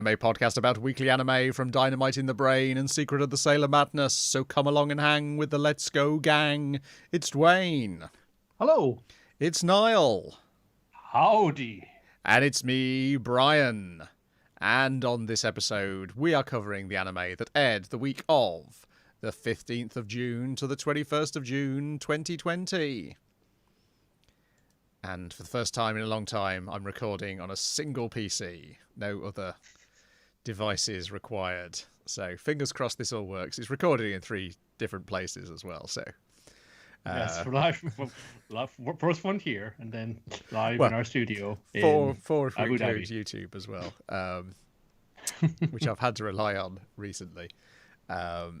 Anime podcast about weekly anime from Dynamite in the Brain and Secret of the Sailor Madness. So come along and hang with the Let's Go gang. It's Dwayne. Hello. It's Niall. Howdy. And it's me, Brian. And on this episode, we are covering the anime that aired the week of the 15th of June to the 21st of June, 2020. And for the first time in a long time, I'm recording on a single PC. No other devices required. So fingers crossed this all works. It's recorded in 3 different places as well. So yes, live. First one here, and then live in our studio. Four if we Abu include Dhabi. YouTube as well, which I've had to rely on recently.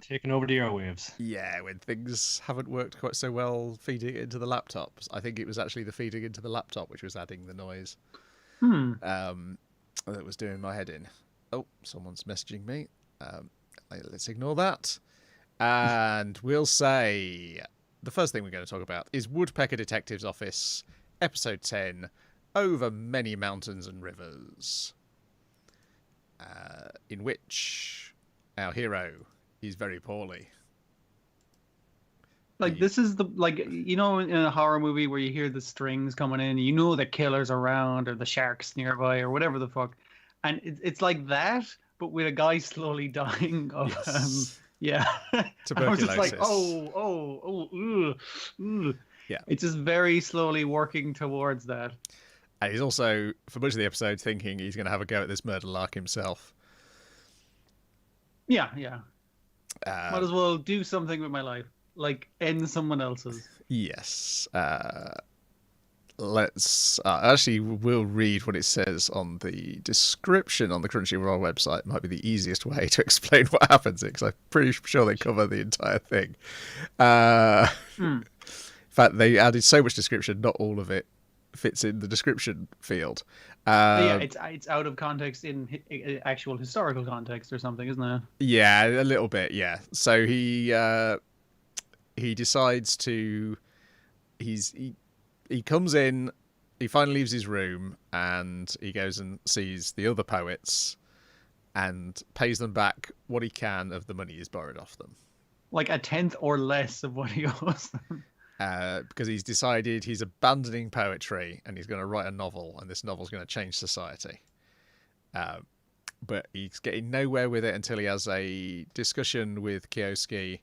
Taking over the airwaves. Yeah, when things haven't worked quite so well feeding it into the laptop. I think it was actually the feeding into the laptop which was adding the noise. That was doing my head in. Oh, someone's messaging me. Let's ignore that. And we'll say the first thing we're going to talk about is Woodpecker Detective's Office, Episode 10, Over Many Mountains and Rivers, in which our hero is very poorly. Like, this is the, like, you know, in a horror movie where you hear the strings coming in, you know the killer's around or the shark's nearby or whatever the fuck. And it's like that, but with a guy slowly dying of, yeah. I was just like, Yeah. It's just very slowly working towards that. And he's also, for much of the episode, thinking he's going to have a go at this murder lark himself. Yeah. Might as well do something with my life. Like, end someone else's. Yes. We'll read what it says on the description on the Crunchyroll website. It might be the easiest way to explain what happens, because I'm pretty sure they cover the entire thing. In fact, they added so much description, not all of it fits in the description field. Yeah, it's out of context in actual historical context or something, isn't it? Yeah, a little bit, yeah. So he decides to... He comes in, he finally leaves his room, and he goes and sees the other poets and pays them back what he can of the money he's borrowed off them. Like a tenth or less of what he owes them. Because he's decided he's abandoning poetry and he's going to write a novel, and this novel's going to change society. But he's getting nowhere with it until he has a discussion with Kyosuke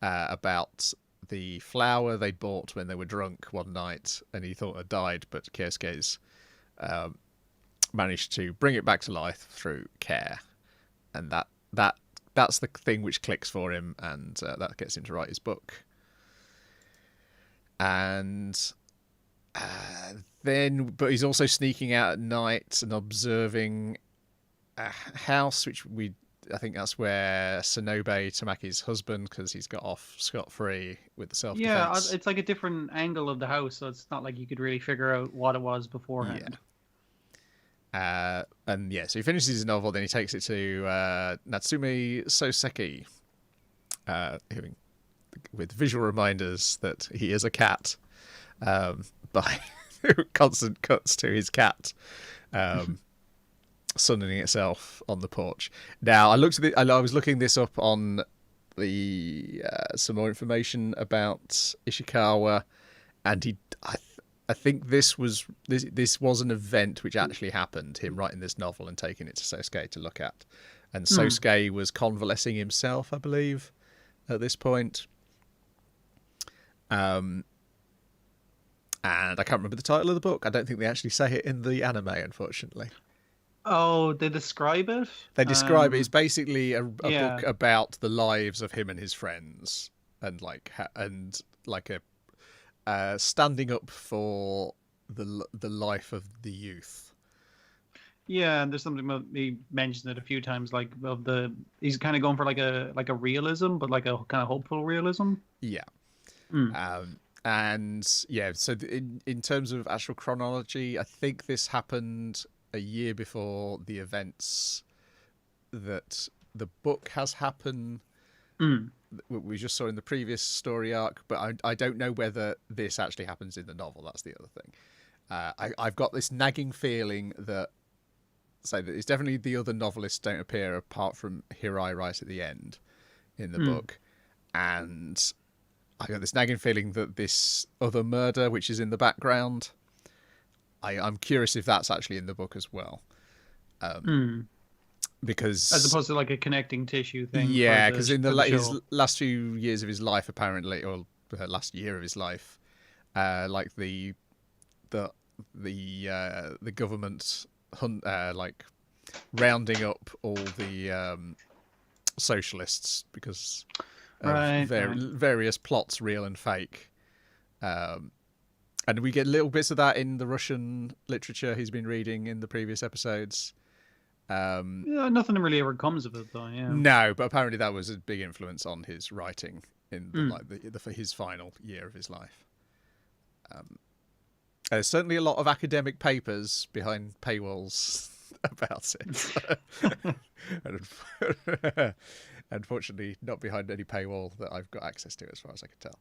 about the flower they bought when they were drunk one night, and he thought had died, but Kyosuke's managed to bring it back to life through care, and that's the thing which clicks for him, and that gets him to write his book. And but he's also sneaking out at night and observing a house, which I think that's where Sonobe Tamaki's husband, because he's got off scot-free with the self-defense. Yeah, it's like a different angle of the house, so it's not like you could really figure out what it was beforehand. Yeah. So he finishes his novel, then he takes it to Natsume Soseki, with visual reminders that he is a cat, by constant cuts to his cat sunning itself on the porch. Now, I was looking this up on the some more information about Ishikawa, and I think this was an event which actually happened, him writing this novel and taking it to Sosuke to look at. And Sosuke was convalescing himself, I believe, at this point. And I can't remember the title of the book. I don't think they actually say it in the anime, unfortunately. Oh, they describe it? They describe it. It's basically a book about the lives of him and his friends, and a standing up for the life of the youth. Yeah, and there's something about, he mentioned it a few times, like he's kind of going for like a realism, but like a kind of hopeful realism. Yeah. So in terms of actual chronology, I think this happened a year before the events that the book has happened. We just saw in the previous story arc, but I don't know whether this actually happens in the novel. That's the other thing. I've got this nagging feeling that say that it's definitely the other novelists don't appear apart from Hirai right at the end in the book. And I got this nagging feeling that this other murder, which is in the background, I'm curious if that's actually in the book as well. Because as opposed to like a connecting tissue thing. Yeah, because in his last few years of his life, apparently, or last year of his life, like the government like rounding up all the socialists because of various plots, real and fake. And we get little bits of that in the Russian literature he's been reading in the previous episodes. Nothing really ever comes of it, though. Yeah. No, but apparently that was a big influence on his writing in his final year of his life. There's certainly a lot of academic papers behind paywalls about it. Unfortunately, not behind any paywall that I've got access to, as far as I can tell.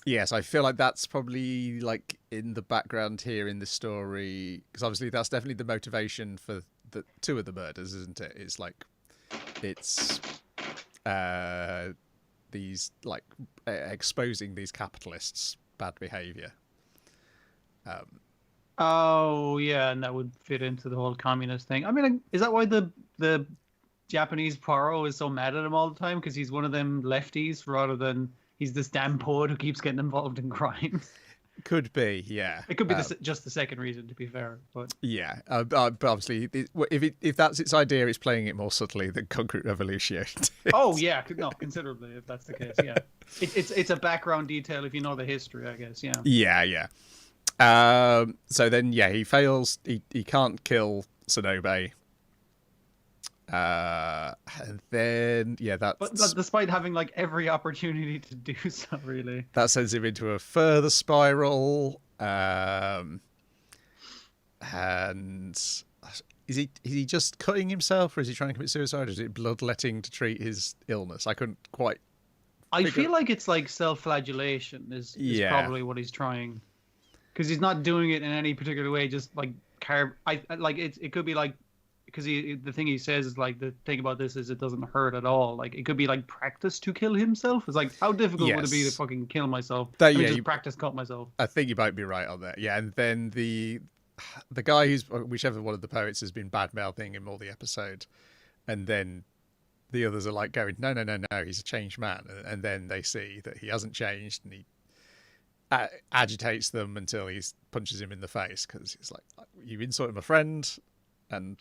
Yes, I feel like that's probably like in the background here in this story, because obviously that's definitely the motivation for the two of the murders, isn't it? It's like it's these like exposing these capitalists' bad behavior. Oh yeah, and that would fit into the whole communist thing. I mean, is that why the Japanese Poirot is so mad at him all the time? Because he's one of them lefties rather than he's this damn poet who keeps getting involved in crimes. Could be, yeah. It could be just the second reason, to be fair. But yeah, but obviously, if that's its idea, it's playing it more subtly than Concrete Revolution. Oh yeah, no, considerably if that's the case. Yeah, it's a background detail if you know the history, I guess. Yeah. Yeah. So then, yeah, he fails. He can't kill Sonobe. And then but despite having like every opportunity to do so, really, that sends him into a further spiral. And is he just cutting himself, or is he trying to commit suicide, or is it bloodletting to treat his illness? I couldn't quite. I feel like it's like self-flagellation is probably what he's trying, because he's not doing it in any particular way. Just like it could be like. Because the thing he says is like, the thing about this is it doesn't hurt at all. Like it could be like practice to kill himself. It's like, how difficult would it be to fucking kill myself? Just practice cut myself. I think you might be right on that. Yeah, and then the guy who's whichever one of the poets has been bad mouthing him all the episode, and then the others are like going, no, he's a changed man, and then they see that he hasn't changed, and he agitates them until he punches him in the face because he's like, you insulted my friend, and.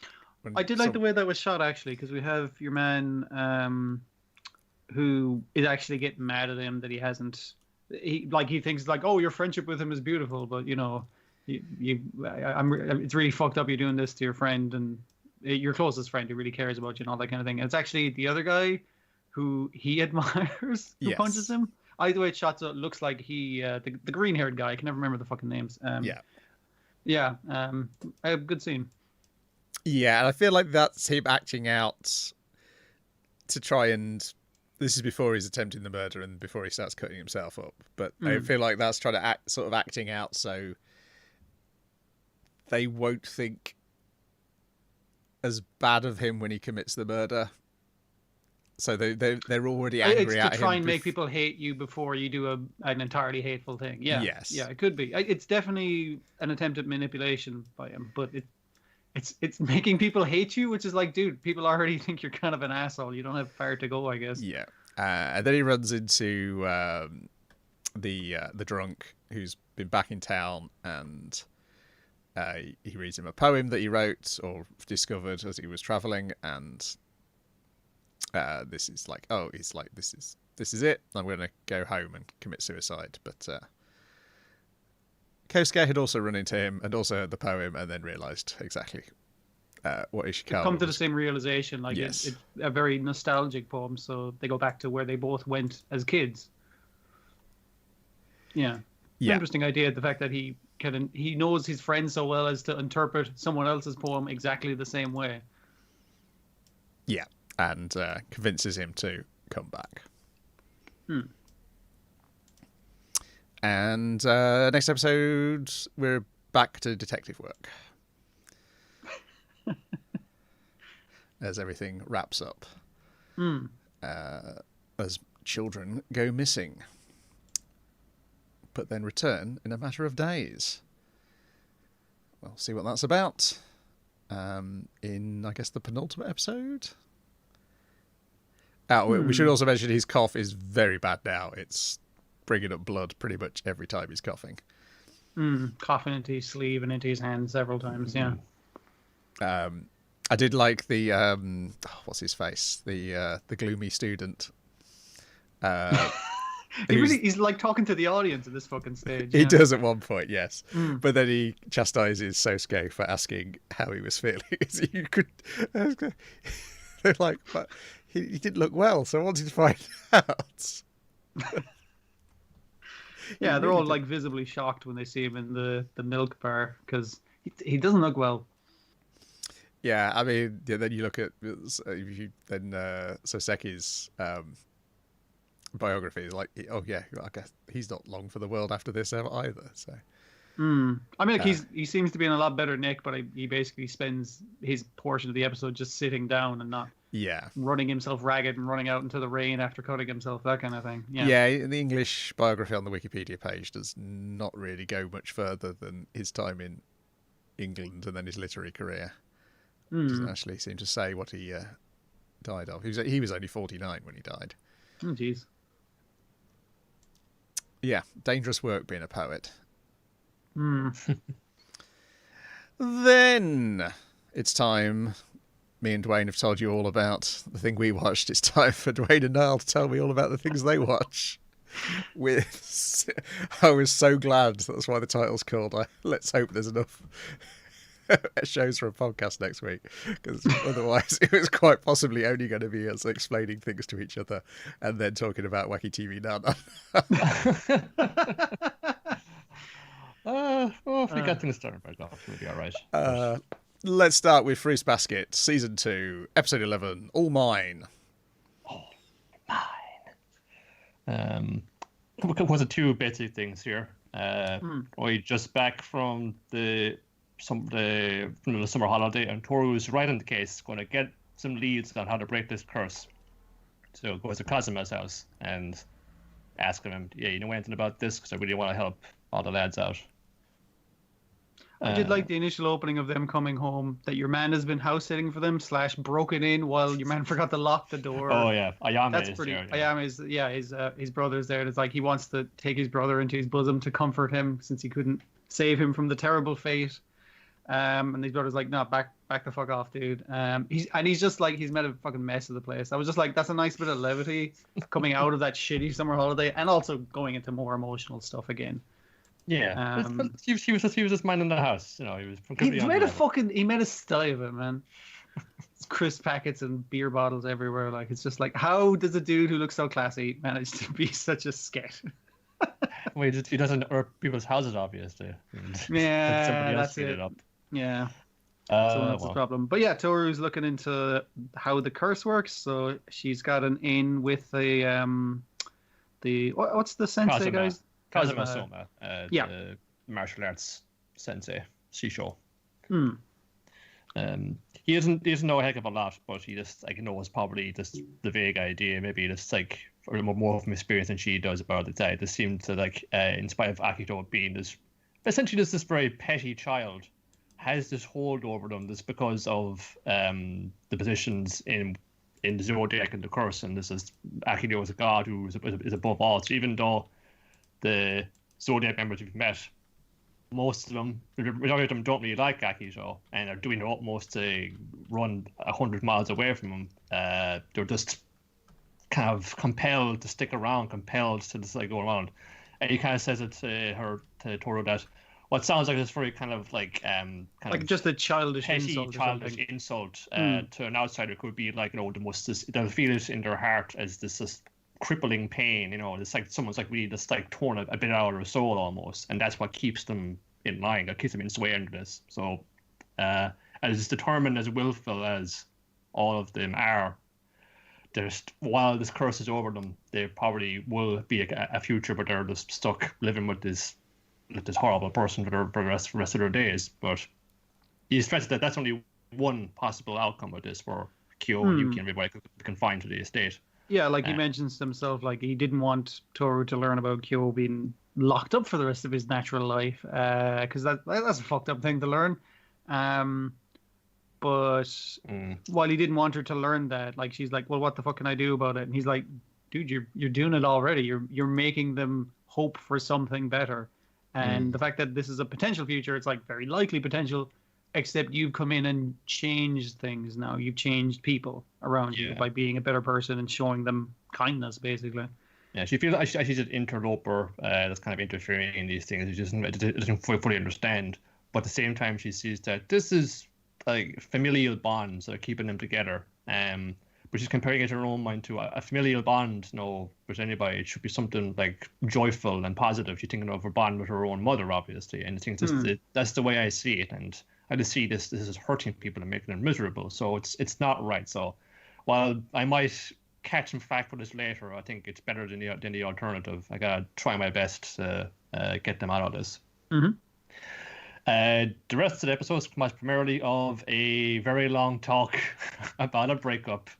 I did like the way that was shot, actually, because we have your man who is actually getting mad at him that he hasn't. He thinks like, oh, your friendship with him is beautiful, but you know, it's really fucked up. You're doing this to your friend and your closest friend who really cares about you and all that kind of thing. And it's actually the other guy who he admires who punches him. Either way it's shot, so it looks like the green-haired guy. I can never remember the fucking names. A good scene. Yeah, and I feel like that's him acting out to try and... This is before he's attempting the murder and before he starts cutting himself up. But I feel like that's trying to acting out so they won't think as bad of him when he commits the murder. So they're already angry at him. It's to try and make people hate you before you do an entirely hateful thing. Yeah. Yes. Yeah, it could be. It's definitely an attempt at manipulation by him, but it's making people hate you, which is like, dude, people already think you're kind of an asshole. You don't have far to go, I guess. Yeah. And then he runs into the drunk who's been back in town, and he reads him a poem that he wrote or discovered as he was traveling, and this is like, this is it. I'm going to go home and commit suicide. But Kosuke had also run into him and also heard the poem and then realised exactly what Ishikawa come to the same realisation. Like, yes. It's a very nostalgic poem, so they go back to where they both went as kids. Yeah. Interesting idea, the fact that he knows his friend so well as to interpret someone else's poem exactly the same way. Yeah, and convinces him to come back. And next episode, we're back to detective work. as everything wraps up. Hmm. As children go missing, but then return in a matter of days. We'll see what that's about in, I guess, the penultimate episode. We should also mention his cough is very bad now. It's bringing up blood pretty much every time he's coughing. Coughing into his sleeve and into his hand several times, yeah. I did like the what's his face? The gloomy student. He's like talking to the audience at this fucking stage. He does at one point, yes. But then he chastises Sosuke for asking how he was feeling. You could, they're like, but he didn't look well, so I wanted to find out. Yeah, they're all like visibly shocked when they see him in the milk bar because he doesn't look well. Yeah, I mean, then you look at Soseki's biography, like, oh yeah, I guess he's not long for the world after this either. So, I mean, like he seems to be in a lot better nick, but he basically spends his portion of the episode just sitting down and not running himself ragged and running out into the rain after cutting himself, that kind of thing. Yeah, the English biography on the Wikipedia page does not really go much further than his time in England and then his literary career. Doesn't actually seem to say what he died of. He was only 49 when he died. Oh, jeez. Yeah, dangerous work being a poet. Then it's time. Me and Dwayne have told you all about the thing we watched. It's time for Dwayne and Niall to tell me all about the things they watch. I was so glad that's why the title's called Let's Hope There's Enough shows for a podcast next week, because otherwise it was quite possibly only going to be us explaining things to each other and then talking about Wacky TV Nana. Well, if we get things started back off, we'll be all right. Let's start with Fruits Basket, Season 2, Episode 11, All Mine. All Mine. Was it two basic things here? We just back from the summer holiday, and Toru's right in the case, going to get some leads on how to break this curse. So goes to Kazuma's house and asking him, you know anything about this? Because I really want to help all the lads out. I did like the initial opening of them coming home, that your man has been house sitting for them / broken in while your man forgot to lock the door. Oh yeah, Ayame. That's pretty. Ayame is his brother's there. It's like he wants to take his brother into his bosom to comfort him since he couldn't save him from the terrible fate. And his brother's like, no, back the fuck off, dude. He's just like, he's made a fucking mess of the place. I was just like, that's a nice bit of levity coming out of that shitty summer holiday, and also going into more emotional stuff again. Yeah, he was just minding the house, you know. He made a study of it, man. Crisp packets and beer bottles everywhere. Like, it's just like, how does a dude who looks so classy manage to be such a sket? Well, he doesn't earth people's houses, obviously. Yeah, somebody else that's it. Up. Yeah. So that's the problem. But yeah, Toru's looking into how the curse works. So she's got an in with the what's the sensei, guys? Kazuma Soma, the martial arts sensei, Shisho. He doesn't know a heck of a lot, but he just knows probably just the vague idea, maybe just or more from experience than she does about it. They just seem to in spite of Akito being this very petty child, has this hold over them just because of the positions in the zodiac and the curse, and this is Akito is a god who is above all. So even though the zodiac members we've met, most of them, the majority of them, don't really like Akito and are doing their utmost to run 100 miles away from him. They're just kind of compelled to stick around, compelled to just go around. And he kind of says it to Toru that what sounds like this very kind of just a childish petty, insult. Childish insult to an outsider could be the most. They'll feel it in their heart as this crippling pain. It's like someone's really just torn a bit out of their soul almost, and that's what keeps them in line. That keeps them in sway under this. So, as determined, as willful as all of them are, while this curse is over them, there probably will be a future, but they're just stuck living with this horrible person for the rest of their days. But he stresses that that's only one possible outcome of this, where Kyo and Yuki and everybody could be confined to the estate. Yeah, like he mentions himself, like he didn't want Toru to learn about Kyo being locked up for the rest of his natural life, because that's a fucked up thing to learn. But while he didn't want her to learn that, like she's like, well, what the fuck can I do about it? And he's like, dude, you're doing it already. You're making them hope for something better. And the fact that this is a potential future, it's like very likely potential, except you've come in and changed things now. You've changed people around you by being a better person and showing them kindness, basically. Yeah, she feels like she's an interloper that's kind of interfering in these things. She doesn't fully understand. But at the same time, she sees that this is like familial bonds that are keeping them together. But she's comparing it in her own mind to a familial bond, with anybody. It should be something like joyful and positive. She's thinking of her bond with her own mother, obviously. And I think that's the way I see it. And I just see this is hurting people and making them miserable. So it's not right. So while I might catch some flack for this later, I think it's better than the alternative. I gotta try my best to get them out of this. The rest of the episode is comprised primarily of a very long talk about a breakup.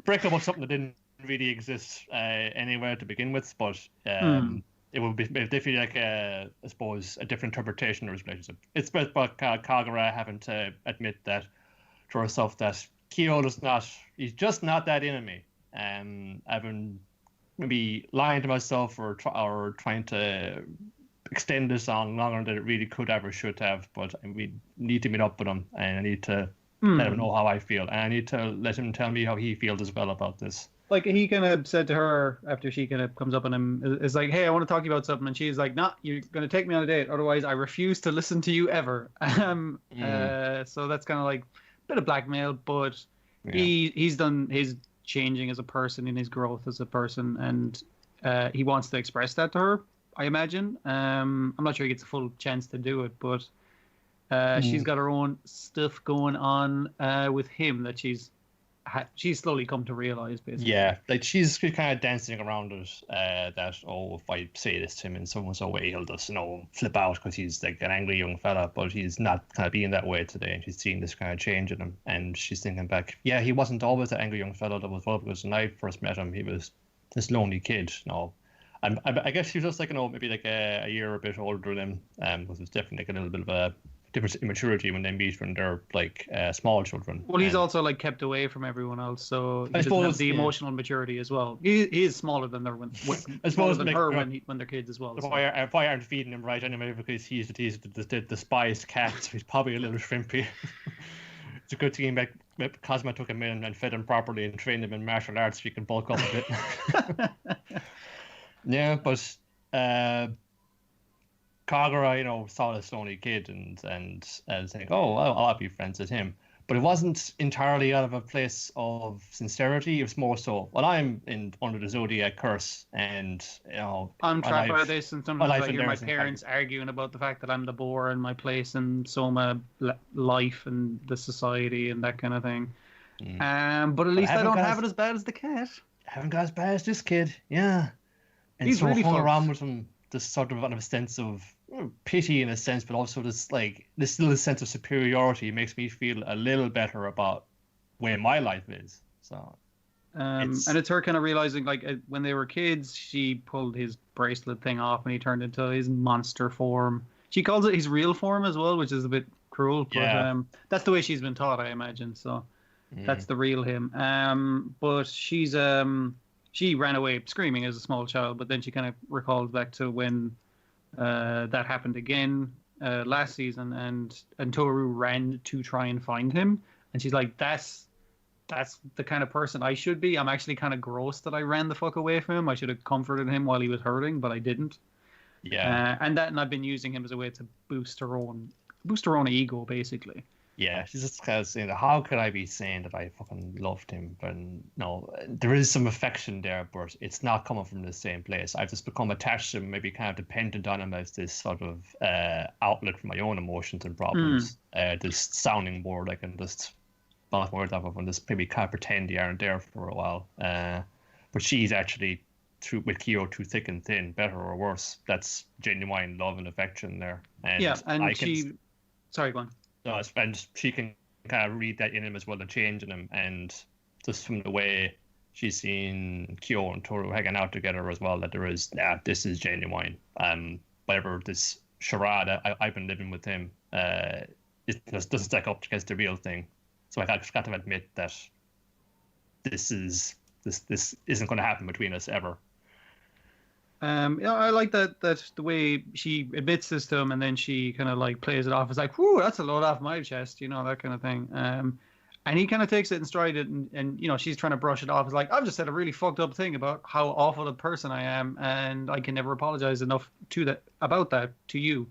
Breakup was something that didn't really exist anywhere to begin with, but it would be definitely like I suppose a different interpretation of his relationship. It's about Kagura having to admit that to herself that Kyo he's just not that into me. I've been maybe lying to myself or trying to extend this on longer than it really could have or should have, but we need to meet up with him, and I need to let him know how I feel, and I need to let him tell me how he feels as well about this. Like he kind of said to her after she kind of comes up on him, is like, hey, I want to talk to you about something, and she's like, nah, you're going to take me on a date, otherwise I refuse to listen to you ever. So that's kind of like a bit of blackmail, but he's done his changing as a person in his growth as a person, and he wants to express that to her, I imagine. I'm not sure he gets a full chance to do it, but she's got her own stuff going on with him that she's slowly come to realize, basically. Yeah, like she's kind of dancing around it, that, if I say this to him in so way, he'll just, flip out because he's like an angry young fella, but he's not kind of being that way today, and she's seeing this kind of change in him, and she's thinking back, yeah, he wasn't always an angry young fella that was well, because when I first met him, he was this lonely kid, I guess she was just like, maybe like a year or a bit older than him, because it's definitely like a little bit of a difference in maturity when they meet when they're like small children. Well, he's also like kept away from everyone else, so he doesn't have the emotional maturity as well. He is smaller than her when they're kids as well. If I aren't feeding him right anyway, because he's the despised cat, so he's probably a little shrimpy. It's a good thing that Cosmo took him in and fed him properly and trained him in martial arts so he can bulk up a bit. Yeah, but Kagura, saw this lonely kid and was like, I'll be friends with him. But it wasn't entirely out of a place of sincerity. It was more so, I'm under the Zodiac curse, and I'm trapped by this, and sometimes I hear my parents arguing about the fact that I'm the bore in my place in Soma life and the society and that kind of thing. But at least I don't have it as bad as the cat. I haven't got as bad as this kid, yeah. And he's so really hung around with him, this sort of a sense of pity in a sense, but also this little sense of superiority makes me feel a little better about where my life is. So, and it's her kind of realizing, like, when they were kids, she pulled his bracelet thing off and he turned into his monster form. She calls it his real form as well, which is a bit cruel, but that's the way she's been taught, I imagine. So that's the real him. But she's she ran away screaming as a small child, but then she kind of recalls back to when that happened again last season, and Toru ran to try and find him, and she's like, that's the kind of person I should be. I'm actually kind of gross that I ran the fuck away from him. I should have comforted him while he was hurting, but I didn't. Yeah. And I've been using him as a way to boost her own ego, basically. Yeah, she's just kind of saying, how could I be saying that I fucking loved him? But no, there is some affection there, but it's not coming from the same place. I've just become attached to him, maybe kind of dependent on him as this sort of outlet for my own emotions and problems. This sounding board I can just bounce words off of and just maybe kind of pretend they aren't there for a while. But she's actually, with Kyo, through thick and thin, better or worse. That's genuine love and affection there. And Sorry, go on. No, and she can kind of read that in him as well, the change in him, and just from the way she's seen Kyo and Toru hanging out together as well, that there is, this is genuine. Whatever this charade I've been living with him, it just doesn't stack up against the real thing. So I just got to admit that this isn't going to happen between us ever. I like that the way she admits this to him, and then she kind of like plays it off as like, "Whoo, that's a load off my chest," that kind of thing. And he kind of takes it in stride, and she's trying to brush it off. It's like, I've just said a really fucked up thing about how awful a person I am, and I can never apologize enough about that to you.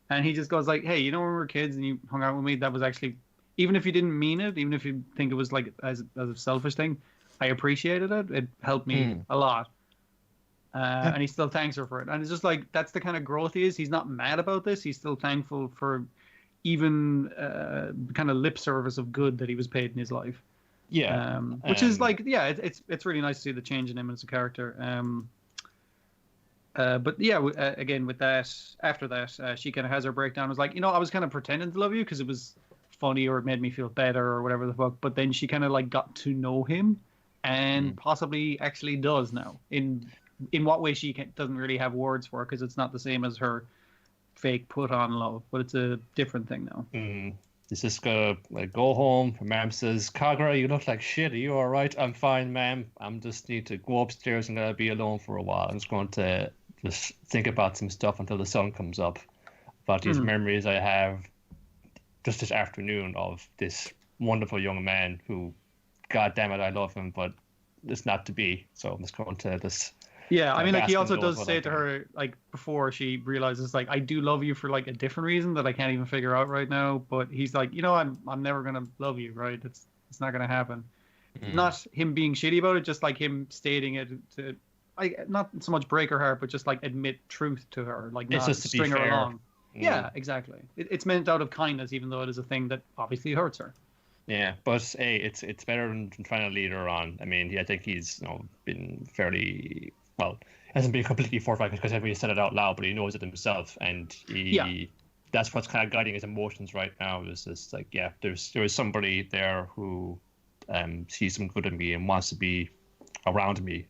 And he just goes like, hey, when we were kids and you hung out with me, that was actually, even if you didn't mean it, even if you think it was like as a selfish thing, I appreciated it. It helped me a lot. And he still thanks her for it. And it's just like, that's the kind of growth he is. He's not mad about this. He's still thankful for even kind of lip service of good that he was paid in his life. Yeah. Which is like, it's really nice to see the change in him as a character. But yeah, again, with that, after that, she kind of has her breakdown. It was like, I was kind of pretending to love you because it was funny or it made me feel better or whatever the fuck. But then she kind of like got to know him and possibly actually does now. In what way she doesn't really have words for, because it's not the same as her fake put on love, but it's a different thing now. He's just gonna go home. Her mom says, "Kagura, you look like shit. Are you all right?" "I'm fine, ma'am. I'm just need to go upstairs and gotta be alone for a while. I'm just going to just think about some stuff until the sun comes up, about these memories I have just this afternoon of this wonderful young man who, God damn it, I love him, but it's not to be. So I'm just going to this." Yeah, I mean, like, he also does say to her, like, before she realizes, like, I do love you for, like, a different reason that I can't even figure out right now. But he's like, I'm never going to love you, right? It's not going to happen. Not him being shitty about it, just, like, him stating it to, not so much break her heart, but just, like, admit truth to her. Like, not just to string be her fair. along. Yeah, exactly. It's meant out of kindness, even though it is a thing that obviously hurts her. Yeah, but hey, it's better than trying to lead her on. I mean, I think he's been fairly... Well, hasn't been completely forthright because everybody said it out loud, but he knows it himself, and that's what's kind of guiding his emotions right now. Is this like, there is somebody there who sees some good in me and wants to be around me,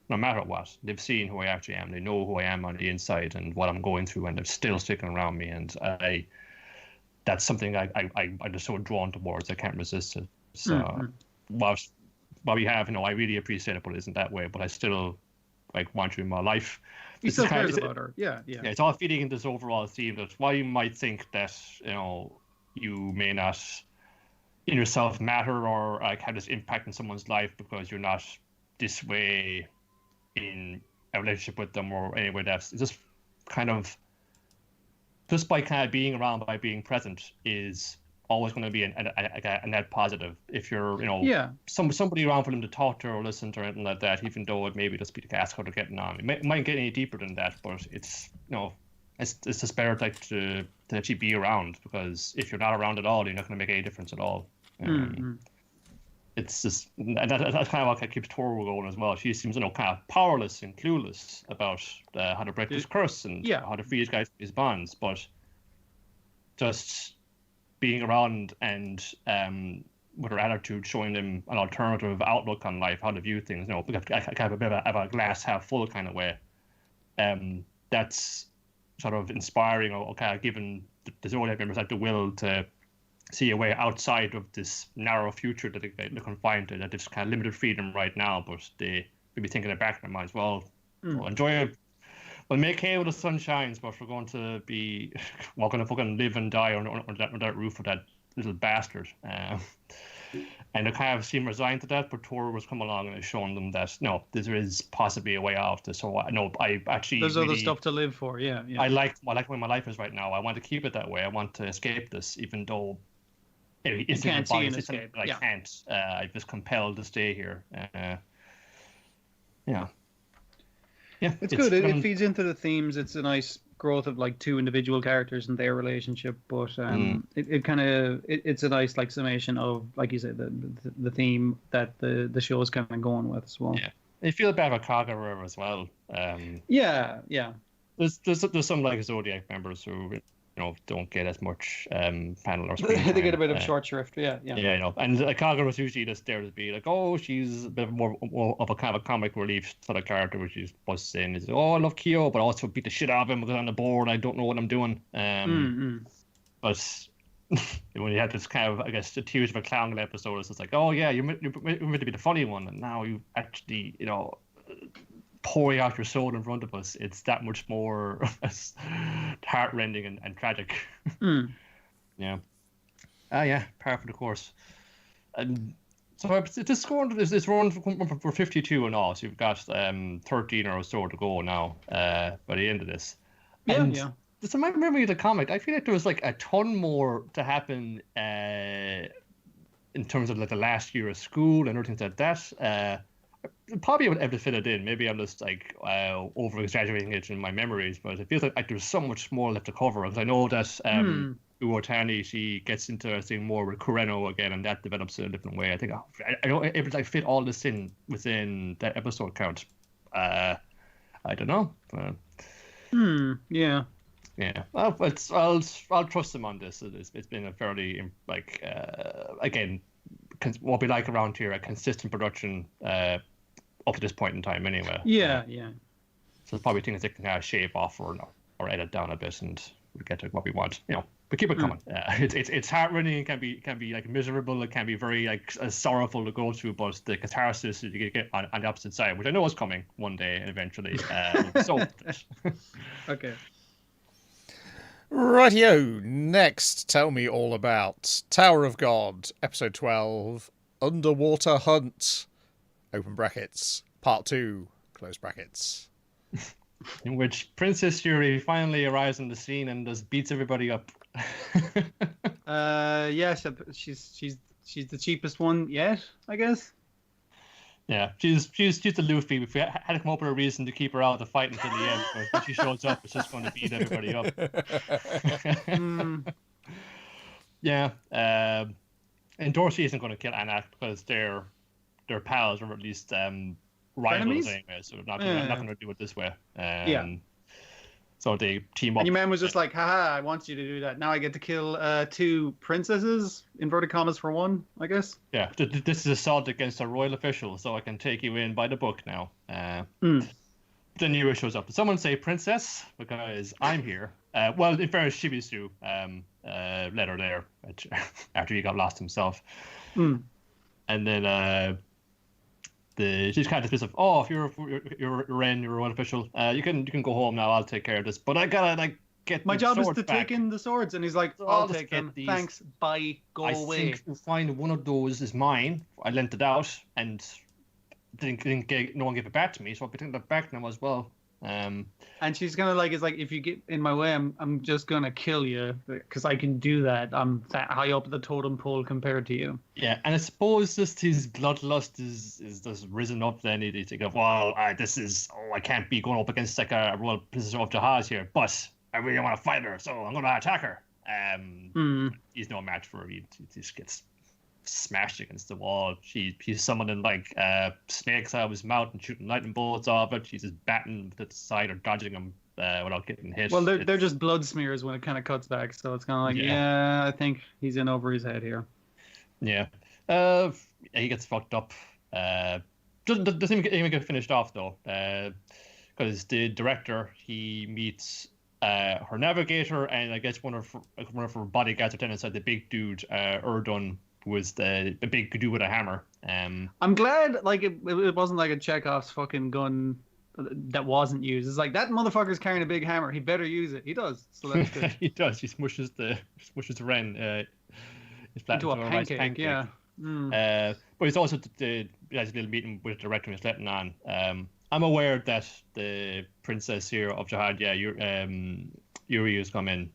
no matter what. They've seen who I actually am. They know who I am on the inside and what I'm going through, and they're still sticking around me. And that's something I'm just so drawn towards. I can't resist it. So what we have, I really appreciate it, but it isn't that way. But I still want you in my life. He still cares about her. Yeah. It's all feeding into this overall theme that while you might think that you may not in yourself matter or have this impact in someone's life because you're not this way in a relationship with them or anywhere, that's just kind of just by kind of being around, by being present, is always going to be a net positive. If you're, somebody around for them to talk to or listen to or anything like that, even though it maybe just be to ask how they're getting on. It might get any deeper than that, but it's, it's just better to actually be around, because if you're not around at all, you're not going to make any difference at all. It's just, and that's kind of what keeps Toru going as well. She seems, kind of powerless and clueless about how to break this curse and how to free these guys from these bonds, but just being around and with her attitude, showing them an alternative outlook on life, how to view things, kind of a bit of a glass half full kind of way. That's sort of inspiring, or kind of giving the Zodiac members the will to see a way outside of this narrow future that they're confined to, that it's kind of limited freedom right now, but they may be thinking it back in their minds, well, enjoy it. We'll make hay when the sun shines, but we're going to be, we're going to fucking live and die on that roof of that little bastard. And they kind of seem resigned to that, but Toru has come along and has shown them that, no, there is possibly a way out of this. So I actually... There's other stuff to live for, yeah. I like where my life is right now. I want to keep it that way. I want to escape this, even though you can't see an escape. I can't. I'm just compelled to stay here. Yeah, it's good. It feeds into the themes. It's a nice growth of like two individual characters and their relationship, but it kind of it's a nice like summation of, like you said, the theme that the show is kind of going with as well. Yeah, I feel bad about Kagura as well. Yeah. There's some like Zodiac members who don't get as much panel or screen They time. get a bit of short shrift. Yeah. Yeah, and Kaga was usually just there to be like, oh, she's a bit more of a kind of a comic relief sort of character, which is busts in. Is oh, I love Kyo, but I also beat the shit out of him because on the board I don't know what I'm doing. But when you had this kind of, I guess, the Tears of a Clown episode, it's just like, oh yeah, you're meant to be the funny one, and now you actually, pouring out your soul in front of us. It's that much more heartrending and tragic. Yeah. Yeah, par for the course. And so this score is run for 52 and all. So you've got 13 or so to go now by the end of this. Yeah. So my memory of the comic, I feel like there was like a ton more to happen in terms of like the last year of school and everything like that. Probably would able to fit it in. Maybe I'm just like over exaggerating it in my memories, but it feels like there's so much more left to cover. Because I know that Uotani, she gets interesting more with Kureno again, and that develops in a different way. I think I don't able to like fit all this in within that episode count. I don't know. Yeah. Yeah. Well, I'll trust them on this. It's been a fairly like again, what we like around here, a consistent production up to this point in time anyway. Yeah. So there's probably things that can kind of shave off or edit down a bit, and we get to what we want. But keep it coming. It's heartrending. It can be like miserable. It can be very like sorrowful to go through. But the catharsis that you get on the opposite side, which I know is coming one day and eventually. Okay. Rightio. Next, tell me all about Tower of God, episode 12, Underwater Hunt. Open brackets. Part 2. Close brackets. In which Princess Yuri finally arrives on the scene and just beats everybody up. Yeah, she's the cheapest one yet, I guess. Yeah, she's the Luffy. If we had to come up with a reason to keep her out of the fight until the end, but when she shows up, it's just going to beat everybody up. Yeah, and Dorsey isn't going to kill Anak because they're pals, or at least rivals anyway. So they're not going to do it this way. So they team up. And your man was just like, haha, I want you to do that. Now I get to kill 2 princesses, inverted commas for 1, I guess. Yeah, this is assault against a royal official, so I can take you in by the book now. Then Yuri shows up. Someone say princess, because I'm here. Well, in fairness, Shibisu let her there after he got lost himself. And then she's kind of dismissive. Oh, if you're Ren, you're a royal official. You can go home now. I'll take care of this. But I gotta like get my job is to back. take in the swords, and he's like, I'll take them. These. Thanks. Bye. Go away. I think you'll find one of those is mine. I lent it out and no one gave it back to me, so I'll be taking it back now as well. And she's kind of like, it's like, if you get in my way, I'm just gonna kill you because I can do that. I'm that high up the totem pole compared to you. Yeah, and I suppose just his bloodlust is just risen up. Then he think of, well, I can't be going up against like a royal princess of Jahaz here, but I really want to fight her, so I'm gonna attack her. He's no match for her. He just gets smashed against the wall. He's summoning like snakes out of his mouth and shooting lightning bolts off it. She's just batting to the side or dodging him without getting hit. Well, they're just blood smears when it kind of cuts back, so it's kind of like, yeah, I think he's in over his head here. Yeah. He gets fucked up. Doesn't even get finished off though, because the director, he meets her navigator and I guess one of her bodyguards attendants, like the big dude, Erdun, was the big dude with a hammer. I'm glad like it wasn't like a Chekhov's fucking gun that wasn't used. It's like, that motherfucker's carrying a big hammer. He better use it. He does. So that's good. He does. He smushes the Ren into a pancake. Yeah. But it's also has a little meeting with the director he's letting on. I'm aware that the princess here of Jahad, Yuri has come in.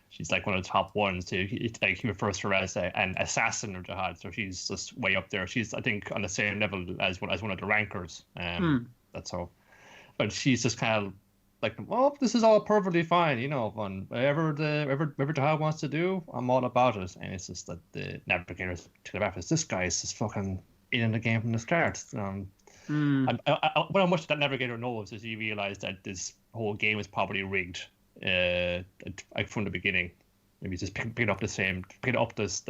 She's like one of the top ones. He refers to her as an assassin of Jahad, so she's just way up there. She's, I think, on the same level as one of the rankers. That's how. But she's just kind of like, well, this is all perfectly fine, whatever Jahad wants to do, I'm all about it. And it's just that the navigators to the back is, this guy is just fucking in the game from the start. What much that navigator knows is he realized that this whole game is probably rigged. like from the beginning. Maybe just picking up the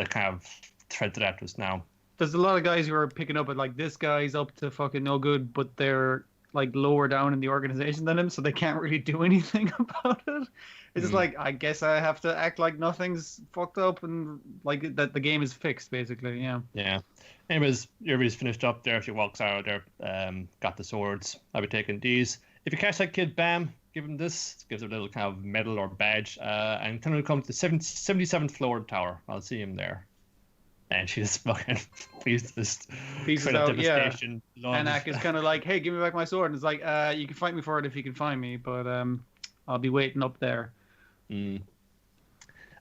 kind of thread that was now. There's a lot of guys who are picking up at like this guy's up to fucking no good, but they're like lower down in the organization than him, so they can't really do anything about it. It's just like, I guess I have to act like nothing's fucked up and like that the game is fixed, basically. Yeah. Yeah. Anyways, everybody's finished up there. She walks out of there, got the swords. I'll be taking these. If you catch that kid, bam, give him this. Gives him a little kind of medal or badge. And kind of come to the 77th floor of the tower. I'll see him there. And she just fucking pieces out, yeah. Love. And Ak is kind of like, hey, give me back my sword. And it's like, you can fight me for it if you can find me, but I'll be waiting up there. On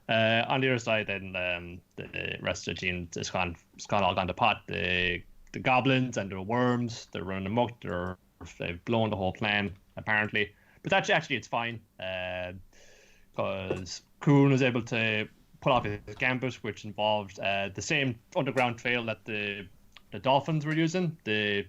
the other side, then the rest of the team has all gone to pot. The goblins and the worms, they're running amok. They've blown the whole plan apparently, but actually it's fine because Kuhn was able to pull off his gambit, which involved the same underground trail that the dolphins were using.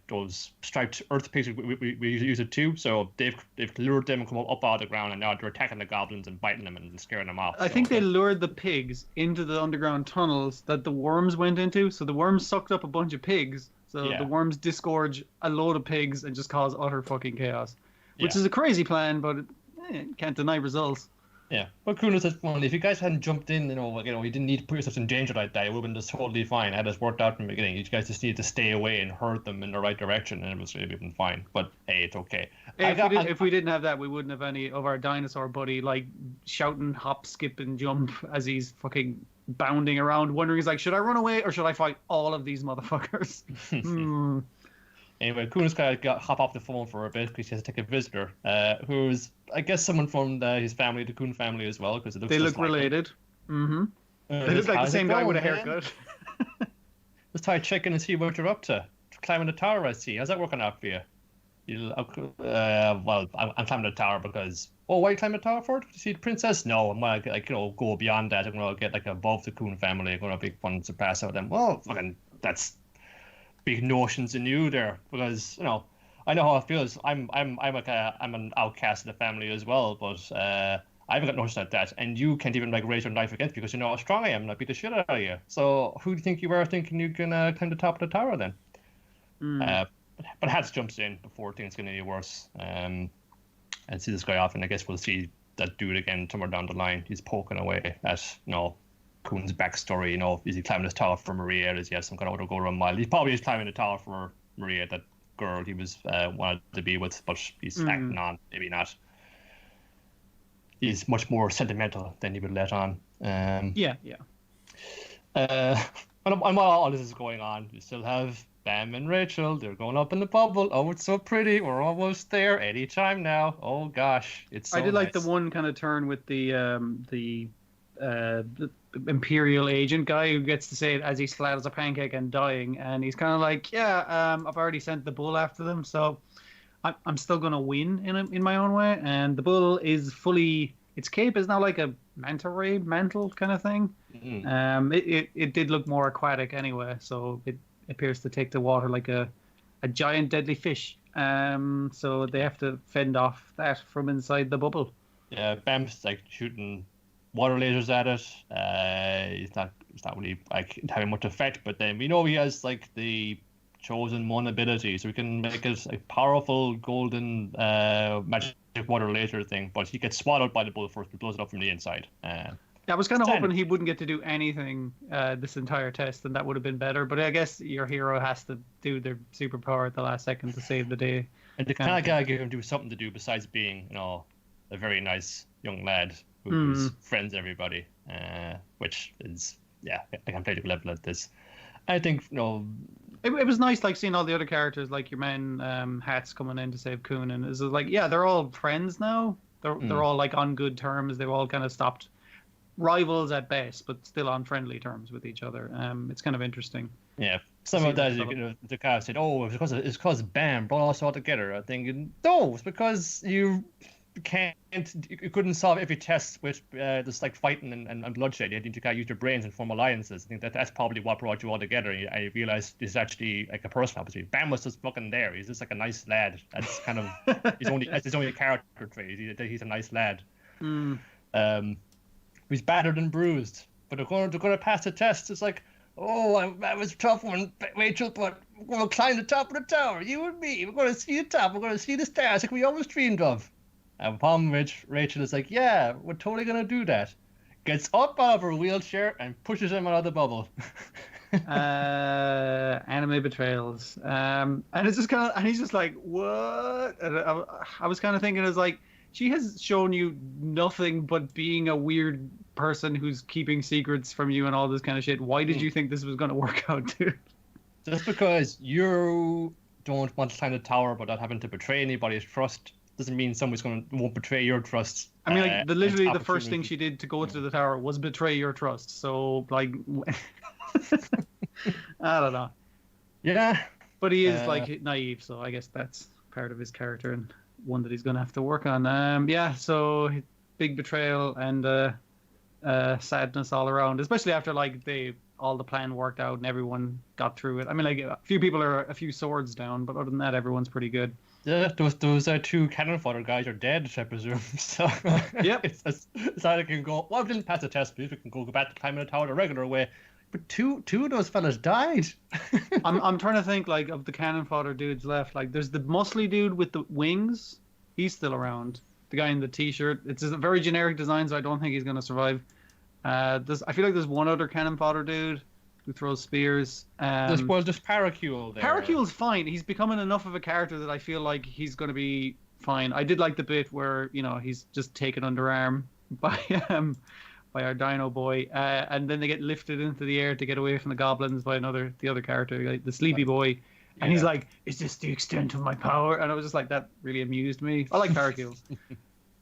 Those striped earth pigs we use it too. So they've lured them and come up out of the ground, and now they're attacking the goblins and biting them and scaring them off. I think they lured the pigs into the underground tunnels that the worms went into. So the worms sucked up a bunch of pigs. So the worms disgorge a load of pigs and just cause utter fucking chaos, which is a crazy plan, but can't deny results. Yeah, but Kuhn says, well, if you guys hadn't jumped in, you didn't need to put yourself in danger like that. It would have been just totally fine. I had this worked out from the beginning. You guys just needed to stay away and herd them in the right direction, and it was really been fine. But hey, it's okay. If we didn't have that, we wouldn't have any of our dinosaur buddy like shouting, hop, skip, and jump as he's fucking bounding around, wondering, he's like, should I run away or should I fight all of these motherfuckers? Anyway, Kuhn's got to hop off the phone for a bit because he has to take a visitor, who's, I guess, someone from his family, the Kuhn family as well, because they look related. Mm-hmm. They look like the same guy with a haircut. Let's try checking and see what you're up to. Climbing the tower, I see. How's that working out for you? Well, I'm climbing the tower because... Oh, why are you climbing the tower for? To see the princess? No, I'm going to go beyond that. I'm going to get above the Kuhn family. I'm going to be fun to pass out them. Well, fucking, that's big notions in you there, because I know how it feels. I'm an outcast of the family as well, but I haven't got notions like that, and you can't even raise your knife against me because you know how strong I am and I beat the shit out of you. So who do you think you are thinking you can climb the top of the tower then? But Hats jumps in before things get any worse, and see this guy off, and I guess we'll see that dude again somewhere down the line. He's poking away at Kuhn's backstory. Is he climbing this tower for Maria? Does he have some kind of go around mile? He's probably just climbing the tower for Maria, that girl he was wanted to be with, but he's acting on, maybe not. He's much more sentimental than he would let on. And while all this is going on, you still have Bam and Rachel. They're going up in the bubble. Oh, it's so pretty. We're almost there. Any time now. Oh gosh, it's so I did nice. like the one kind of turn with the Imperial agent guy who gets to say it as he's flat as a pancake and dying, and he's kind of like, I've already sent the bull after them, so I'm still gonna win in my own way. And the bull is fully, its cape is now like a manta ray mantle kind of thing. It did look more aquatic anyway, so it appears to take the water like a giant deadly fish. So they have to fend off that from inside the bubble. Yeah, Bam's shooting water lasers at it. It's not really having much effect, but then we know he has the chosen one ability, so we can make it a powerful golden magic water laser thing. But he gets swallowed by the bull first and blows it up from the inside. I was kind of hoping he wouldn't get to do anything this entire test, and that would have been better. But I guess your hero has to do their superpower at the last second to save the day. And they kind of gotta give him something to do besides being, a very nice young lad who's friends with everybody, which is, I can play the level at this. I think, It was nice, seeing all the other characters, like your men, Hats coming in to save Kuhn, and it's they're all friends now. They're all on good terms. They've all kind of stopped rivals at best, but still on friendly terms with each other. It's kind of interesting. Yeah, some of that the guy said, "Oh, it's because Bam brought us all together." I'm thinking, no, it's because you couldn't solve every test with just fighting and bloodshed. You need to use your brains and form alliances. I think that's probably what brought you all together. And I realized this is actually a personal opportunity. Bam was just fucking there. He's just a nice lad. That's kind of his only character trait. He's a nice lad. He's battered and bruised, but they're going to pass the test. It's like, oh, that was a tough one, Rachel, but we're going to climb the top of the tower, you and me. We're going to see the top. We're going to see the stars like we always dreamed of. And upon which Rachel is like, yeah, we're totally going to do that. Gets up out of her wheelchair and pushes him out of the bubble. Anime betrayals. And it's just kind of, and he's just like, what? And I was kind of thinking, it's like, she has shown you nothing but being a weird person who's keeping secrets from you and all this kind of shit. Why did you think this was going to work out, dude? Just because you don't want to climb the tower but not having to betray anybody's trust doesn't mean someone's won't betray your trust. I mean, like, literally the first thing she did to go to the tower was betray your trust. So, like, I don't know. Yeah. But he is, like, naive, so I guess that's part of his character and one that he's going to have to work on. Yeah, so big betrayal and sadness all around, especially after, like, all the plan worked out and everyone got through it. I mean, like, a few people are a few swords down, but other than that, everyone's pretty good. Yeah, those two cannon fodder guys are dead, I presume. So yep, it's either can go. Well, we didn't pass the test, please. We can go back to climbing the tower the regular way. But two of those fellas died. I'm trying to think, like, of the cannon fodder dudes left. Like, there's the muscly dude with the wings. He's still around. The guy in the t-shirt. It's a very generic design, so I don't think he's going to survive. I feel like there's one other cannon fodder dude who throws spears. There's Paracule there. Paracule's fine. He's becoming enough of a character that I feel like he's going to be fine. I did like the bit where, you know, he's just taken underarm by our dino boy, and then they get lifted into the air to get away from the goblins by the other character, like the sleepy boy. And he's like, is this the extent of my power? And I was just like, that really amused me. I like Paracule.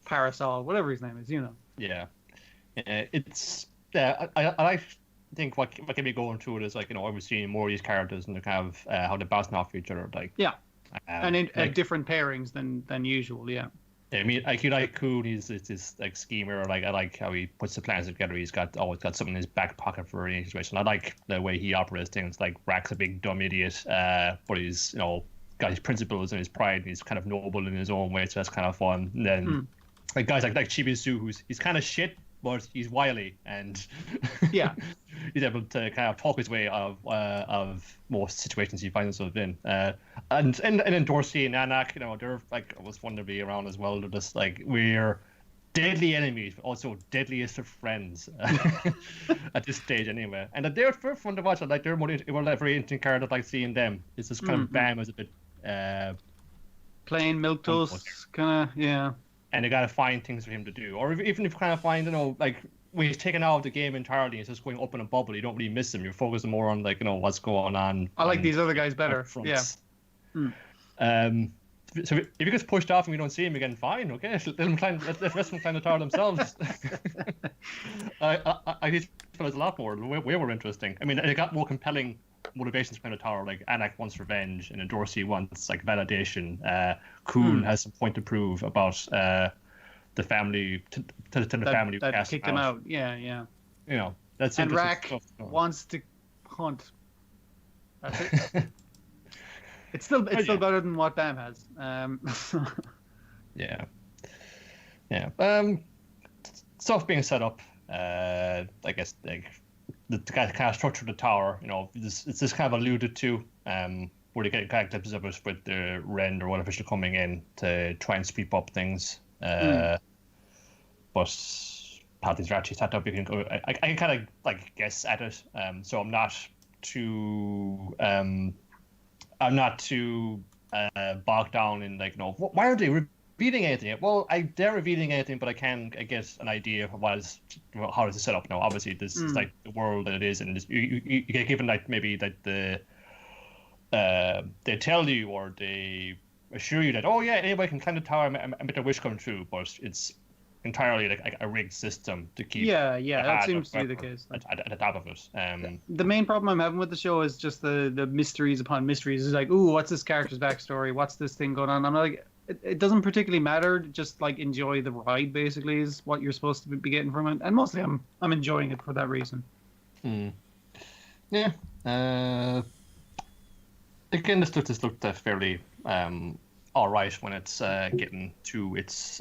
Parasol, whatever his name is, you know. Yeah. It's, yeah, I think what can be going through it is, like, you know, we're seeing more of these characters and they kind of how they're bouncing off each other. Like, yeah. And in different pairings than usual, yeah. I mean, like, you like Kuhn, he's this like schemer. Like, I like how he puts the plans together. He's always got something in his back pocket for any situation. I like the way he operates things. Like, Rack's a big dumb idiot, but he's, you know, got his principles and his pride. And he's kind of noble in his own way, so that's kind of fun. And then like guys like Chibizu, he's kind of shit, but he's wily and yeah, he's able to kind of talk his way out of most situations he finds himself in. And then Dorsey and Nanak, you know, they're like always fun to be around as well. They're just like, we're deadly enemies, but also deadliest of friends at this stage anyway. And they're very fun to watch. Like, they're very interesting characters. Like, seeing them. It's just kind of Bam is a bit plain milquetoast kind of, yeah. And they gotta find things for him to do, or even if you kind of find, you know, like, when he's taken out of the game entirely, it's just going up in a bubble. You don't really miss him. You're focusing more on, like, you know, what's going on. I like these other guys better. Yeah. So if he gets pushed off and we don't see him again, fine, okay. Let the rest of them climb the tower themselves. I think it's a lot more, way more interesting. I mean, they got more compelling motivations to climb the tower. Like, Anak wants revenge, and then Dorsey wants, like, validation. Kuhn has some point to prove about the family to the family that kicked him out. Yeah. You know, that's and Rack wants to hunt. That's it. It's still better than what Bam has. Yeah. Stuff being set up. I guess, like, the kind of structure of the tower. You know, it's just kind of alluded to. Where they get kind of glimpses of it with the Rend or one official coming in to try and sweep up things. But how things are actually set up, you can go. I can kind of, like, guess at it. So I'm not too bogged down in, like, you know, why aren't they revealing anything? Well, they're revealing anything, but I get an idea of how is it set up now. Obviously, this is, like, the world that it is, and you get given, like, maybe, like, they tell you or they assure you that, oh yeah, anybody can climb the tower and make their wish come true, but it's entirely like a rigged system to keep. Yeah, that seems to be the case. At the top of it. The main problem I'm having with the show is just the mysteries upon mysteries. It's like, ooh, what's this character's backstory? What's this thing going on? I'm like, it doesn't particularly matter. Just, like, enjoy the ride, basically, is what you're supposed to be getting from it. And mostly I'm enjoying it for that reason. Yeah. Again, this looked fairly all right when it's getting to its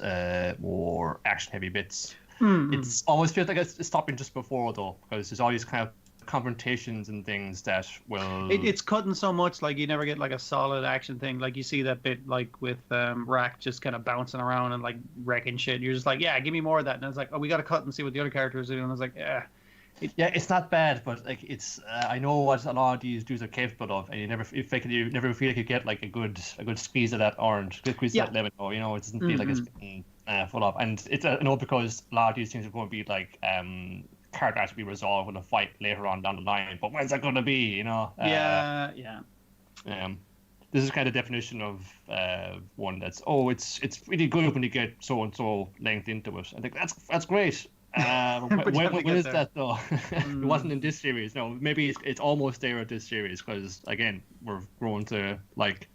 more action-heavy bits. It's always feels like it's stopping just before though, because there's all these kind of confrontations and things that will. It's cutting so much, like you never get like a solid action thing. Like you see that bit like with Rack just kind of bouncing around and like wrecking shit. You're just like, yeah, give me more of that. And it's like, oh, we got to cut and see what the other characters are doing. And I was like, yeah. Yeah, it's not bad, but like it's I know what a lot of these dudes are capable of, and you never feel like you get like a good squeeze of that orange, good squeeze of that lemon, or it doesn't feel like it's getting full up. And it's because a lot of these things are going to be like character to be resolved in a fight later on down the line. But when's that going to be? Yeah. This is kind of definition of one that's it's really good when you get so and so length into it. I think that's great. When is that though? It wasn't in this series. No, maybe it's almost there at this series because again we're growing to like.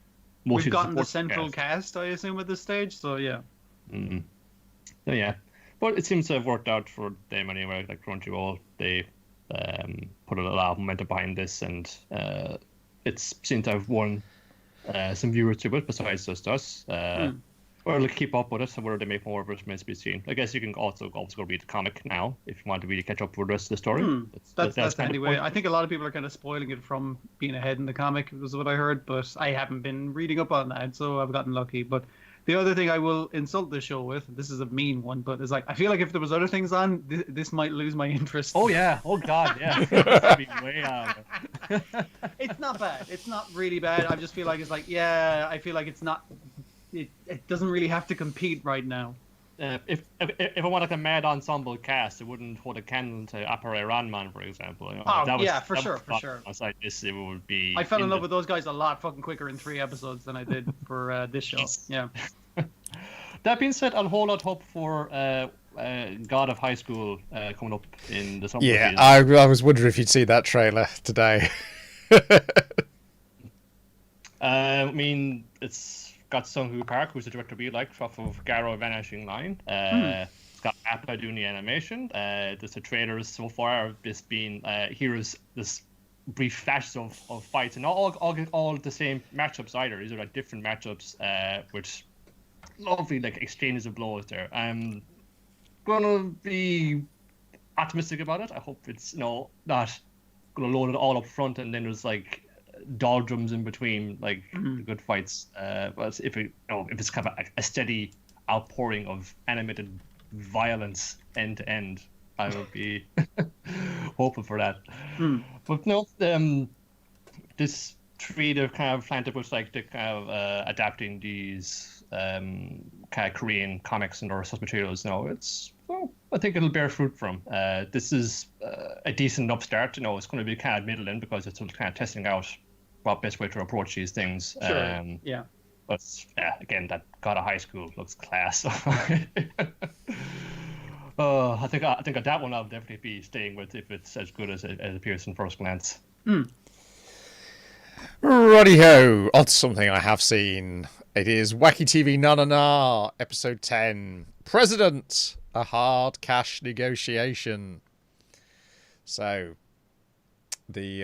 We've gotten the central cast, I assume, at this stage. So yeah. So yeah, but it seems to have worked out for them anyway. Like Crunchyroll, they put a lot of momentum behind this, and it seems to have won some viewers to it besides just us. Or like keep up with it, so whether they make more of it remains to be seen. I guess you can also go read the comic now if you want to really catch up with the rest of the story. That's anyway. I think a lot of people are kind of spoiling it from being ahead in the comic, was what I heard, but I haven't been reading up on that, so I've gotten lucky. But the other thing I will insult the show with, this is a mean one, but it's like, I feel like if there was other things on, this might lose my interest. Oh yeah, oh god, yeah. Way out. It's not bad. It's not really bad. I just feel like it's like, yeah, I feel like it's not... It doesn't really have to compete right now. If I want like a mad ensemble cast, it wouldn't hold a candle to Opera Ranman, for example. For sure. Aside this, it would be. I fell in love with those guys a lot fucking quicker in 3 episodes than I did for this show. Yeah. That being said, I'll hold out hope for God of High School coming up in the summer. Yeah, I was wondering if you'd see that trailer today. I mean, it's got Sung-Hoo Park, who's the director we like, off of Garo Vanishing Line. It's got Appa doing the animation. There's the trailers so far have just been here's this brief flashes of fights, and all the same matchups either. These are like different matchups, which lovely like exchanges of blows there. I'm gonna be optimistic about it. I hope it's not gonna load it all up front and then there's like doldrums in between, like the good fights. But if it's kind of a steady outpouring of animated violence end to end, I would be hoping for that. But no, this tree of kind of planted was like the kind of adapting these kind of Korean comics and or source materials. No, I think it'll bear fruit from. This is a decent enough start. It's going to be kind of middling because it's kind of testing out what best way to approach these things. Sure. Yeah. But again, that God of High School looks class. I think that one I'll definitely be staying with if it's as good as it appears in first glance. Righty-ho, on to something I have seen. It is Wacky TV Nanana, episode 10. President, a hard cash negotiation. So, the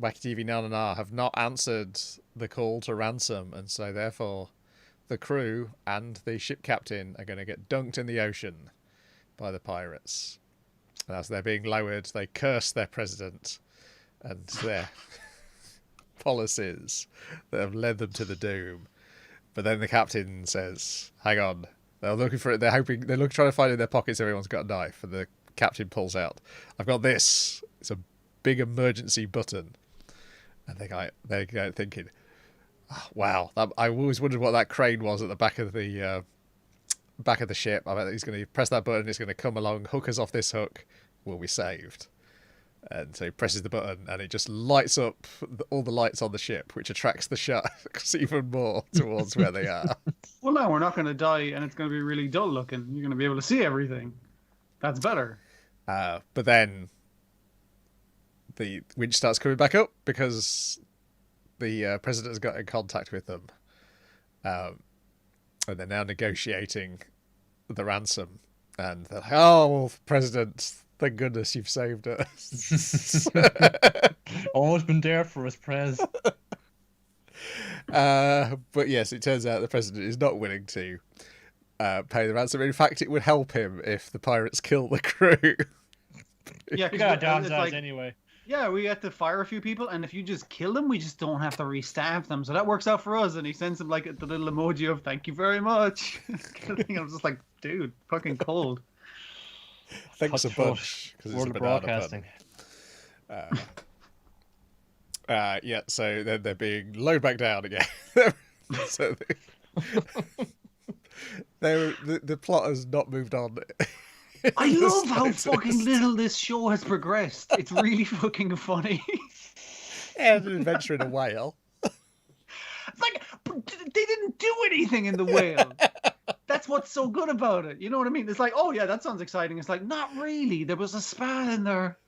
Wacky TV Nanana have not answered the call to ransom, and so therefore the crew and the ship captain are going to get dunked in the ocean by the pirates. And as they're being lowered, they curse their president and their policies that have led them to the doom. But then the captain says, hang on, they're looking for it, trying to find it in their pockets, everyone's got a knife, and the captain pulls out, I've got this, it's a big emergency button. And they're thinking, oh, wow, I always wondered what that crane was at the back of the ship. I bet he's going to press that button, it's going to come along, hook us off this hook, we'll be saved. And so he presses the button and it just lights up all the lights on the ship, which attracts the sharks even more towards where they are. Well, no, we're not going to die and it's going to be really dull looking. You're going to be able to see everything. That's better. But then the winch starts coming back up because the president has got in contact with them. And they're now negotiating the ransom. And they're like, oh, President, thank goodness you've saved us. Always been there for us, Prez. But yes, it turns out the president is not willing to pay the ransom. In fact, it would help him if the pirates kill the crew. Yeah, We got because downsized anyway. yeah, we have to fire a few people, and if you just kill them, we just don't have to restaff them. So that works out for us. And he sends him like the little emoji of "thank you very much." I'm just like, dude, fucking cold. Thanks a Cutthroat bunch because it's a World of banana broadcasting. pun. Yeah, so then they're being lowered back down again. So the plot has not moved on. I love how fucking little this show has progressed. It's really fucking funny. And an adventure in a whale. It's like, but they didn't do anything in the whale. That's what's so good about it. You know what I mean? It's like, oh yeah, that sounds exciting. It's like, not really. There was a spa in there.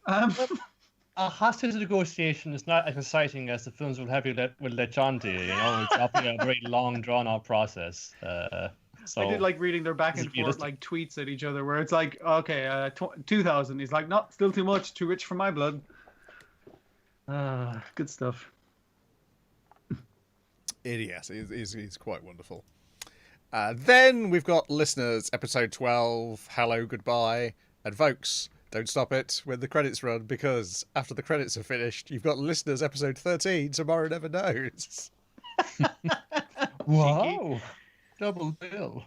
A hostage negotiation is not as exciting as the films will have you will let John do. You know, it's often a very long, drawn-out process. So I did like reading their back and forth like tweets at each other, where it's like, okay, 2,000. He's like, no, still too much, too rich for my blood. Good stuff. Yes, he's quite wonderful. Then we've got listeners, episode 12, Hello, Goodbye, and folks, don't stop it when the credits run, because after the credits are finished, you've got listeners, episode 13, Tomorrow Never Knows. wow, double bill.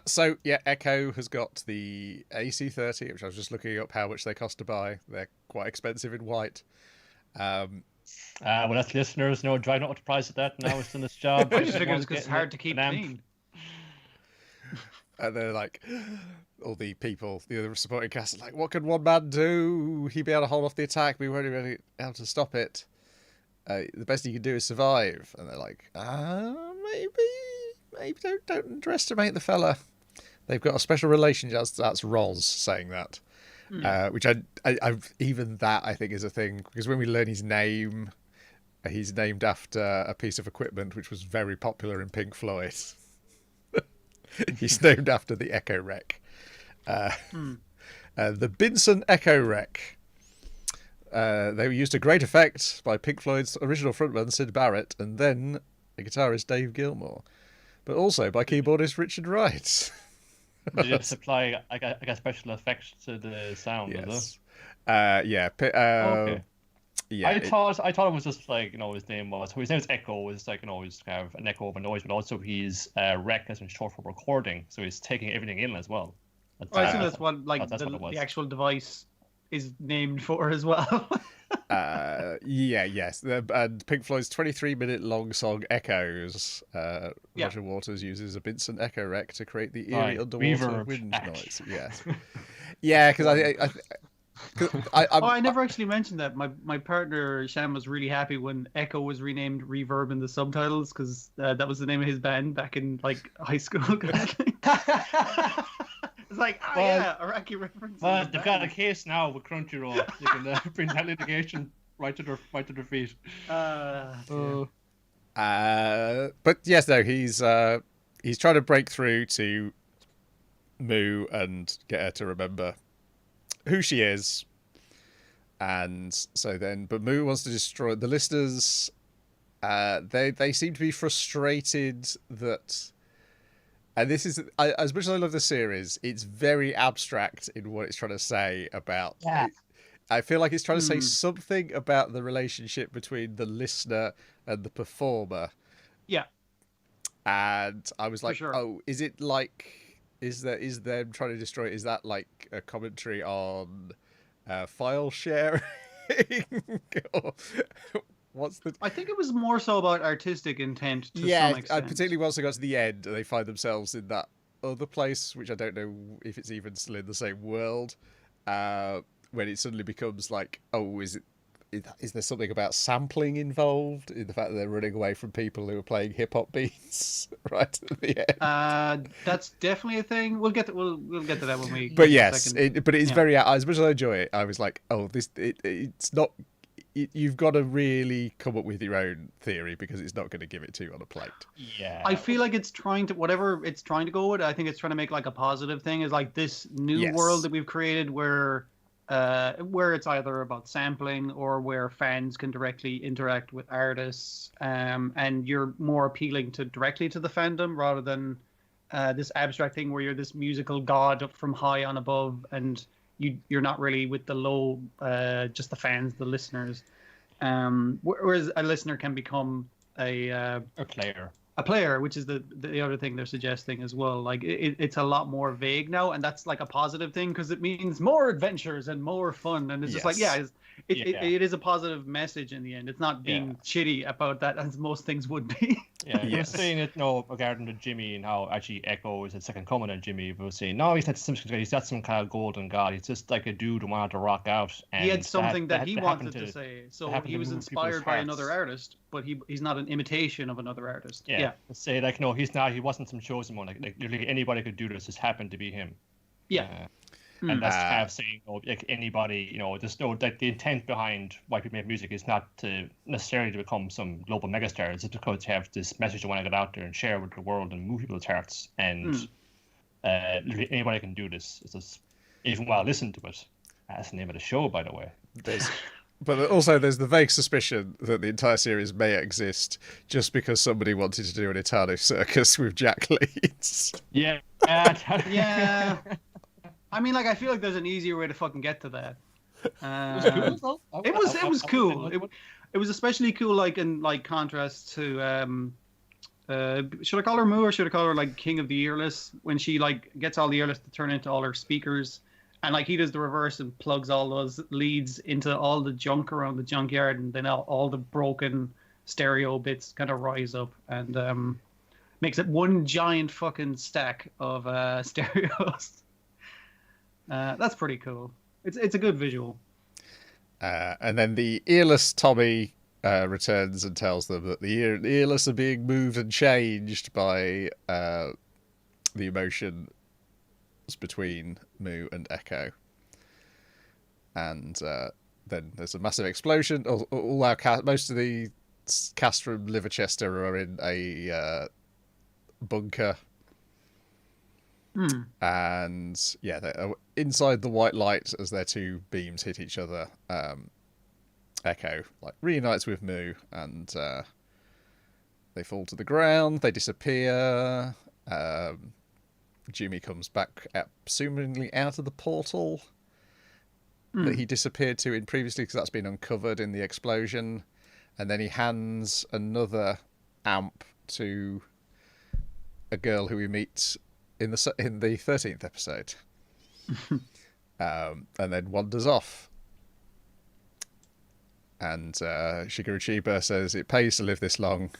So yeah, Echo has got the AC30, which I was just looking up how much they cost to buy. They're quite expensive in white. Well, that's listeners. No, try not to price at that. Now it's in this job. I just figured it's hard to keep clean. And they're like, all the people, the other supporting cast, are like, what can one man do? He'd be able to hold off the attack, but he won't be able to stop it. The best he can do is survive. And they're like, maybe don't underestimate the fella. They've got a special relationship. That's Roz saying that. Which I even that I think is a thing, because when we learn his name, he's named after a piece of equipment which was very popular in Pink Floyd. He's named after the Echo Wreck, the Binson Echo Wreck. They were used to great effect by Pink Floyd's original frontman Sid Barrett, and then the guitarist Dave Gilmour, but also by keyboardist Richard Wright. Did you supply like a special effect to the sound? Yes. Okay. Yeah. I thought it was just like, you know, his name was Echo, was like, you know, he's kind of an echo of a noise, but also he's rec as in short for recording, so he's taking everything in as well. I assume that's what like the actual device is named for as well. Yes. And Pink Floyd's 23-minute long song Echoes. Roger Waters uses a Binson Echo Wreck to create the eerie underwater wind noise. Yes. Yeah, because I never actually mentioned that. My partner Sham was really happy when Echo was renamed Reverb in the subtitles, because that was the name of his band back in like high school. It's like, a Wacky reference. But they've got a case now with Crunchyroll. You can bring that litigation right to their feet. But yes, no, he's trying to break through to Moo and get her to remember who she is. And so then, but Moo wants to destroy the listeners. They seem to be frustrated that. And this is, as much as I love the series, it's very abstract in what it's trying to say about. Yeah. I feel like it's trying to say something about the relationship between the listener and the performer. Yeah. And I was like, sure. oh, is it like, is them trying to destroy it? Is that like a commentary on file sharing? Or what's the? I think it was more so about artistic intent to some extent. And particularly once they got to the end and they find themselves in that other place, which I don't know if it's even still in the same world, when it suddenly becomes like, oh, is there something about sampling involved in the fact that they're running away from people who are playing hip hop beats right at the end? That's definitely a thing. We'll get to that when we. But yes, it's very, as much as I enjoy it, I was like, oh, it's not. You've got to really come up with your own theory, because it's not going to give it to you on a plate. Yeah. I feel like it's trying to, whatever it's trying to go with, I think it's trying to make like a positive thing, is like this new world that we've created where where it's either about sampling or where fans can directly interact with artists, and you're more appealing to directly to the fandom rather than this abstract thing where you're this musical god up from high on above, and you're not really with the low, just the fans, the listeners. Whereas a listener can become a player. A player, which is the other thing they're suggesting as well. Like it's a lot more vague now, and that's like a positive thing because it means more adventures and more fun. And it's just like, it is a positive message in the end. It's not being shitty about that, as most things would be. Yeah, you're saying it regarding to Jimmy and how actually Echo is a second coming of Jimmy. But saying no, he's not some kind of golden god. He's just like a dude who wanted to rock out. And he had something that he wanted to say, so he was inspired by another artist, but he's not an imitation of another artist. Yeah. Say like no, he's not. He wasn't some chosen one. Like literally anybody could do this. Just happened to be him. Yeah. And that's kind of saying, like anybody, there's no like the intent behind why people make music is not to necessarily to become some global megastar. It's because they have this message they want to get out there and share with the world and move people's hearts. And literally anybody can do this. It's just even while listen to it. That's the name of the show, by the way. But also there's the vague suspicion that the entire series may exist just because somebody wanted to do an Eternal Circus with Jack Leeds. Yeah. Yeah. I mean, like, I feel like there's an easier way to fucking get to that. It was cool. It was especially cool, like in contrast to should I call her Moo or should I call her like King of the Earless, when she like gets all the earless to turn into all her speakers, and like he does the reverse and plugs all those leads into all the junk around the junkyard, and then all the broken stereo bits kind of rise up and makes it one giant fucking stack of stereos. That's pretty cool. It's a good visual. And then the earless Tommy returns and tells them that the earless are being moved and changed by the emotions between Moo and Echo. And then there's a massive explosion. All our most of the cast from Liverchester are in a bunker. And they're inside the white light as their two beams hit each other. Echo like reunites with Moo, and they fall to the ground. They disappear. Jimmy comes back, presumably out of the portal that he disappeared to in previously, because that's been uncovered in the explosion. And then he hands another amp to a girl who we meet in the 13th episode, and then wanders off. And Shigeru Chiba says it pays to live this long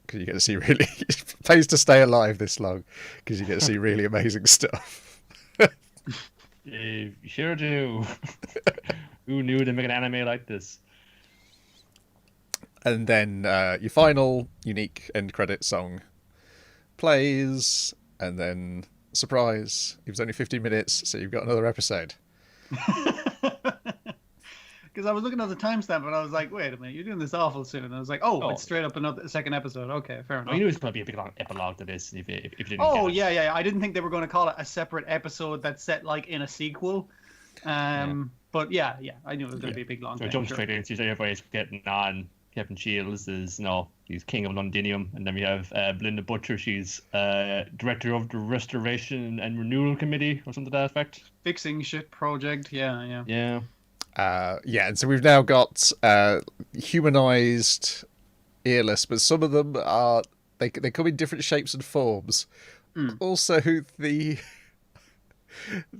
because you get to see it pays to stay alive this long because you get to see really amazing stuff. You sure do. Who knew to make an anime like this? And then your final unique end credit song plays. And then, surprise, it was only 15 minutes, so you've got another episode. Because I was looking at the timestamp and I was like, wait a minute, you're doing this awful soon. And I was like, it's straight up another second episode. Okay, fair enough. I knew it was going to be a big long epilogue to this if you didn't get it. Yeah. I didn't think they were going to call it a separate episode that's set like in a sequel. But yeah, I knew it was going to be a big long thing. Jump straight into everybody's getting on. Kevin Shields is, he's king of Londinium, and then we have Belinda Butcher. She's director of the Restoration and Renewal Committee, or something to that effect. Fixing Shit Project, yeah. And so we've now got humanized earless, but some of them are they come in different shapes and forms. Also, the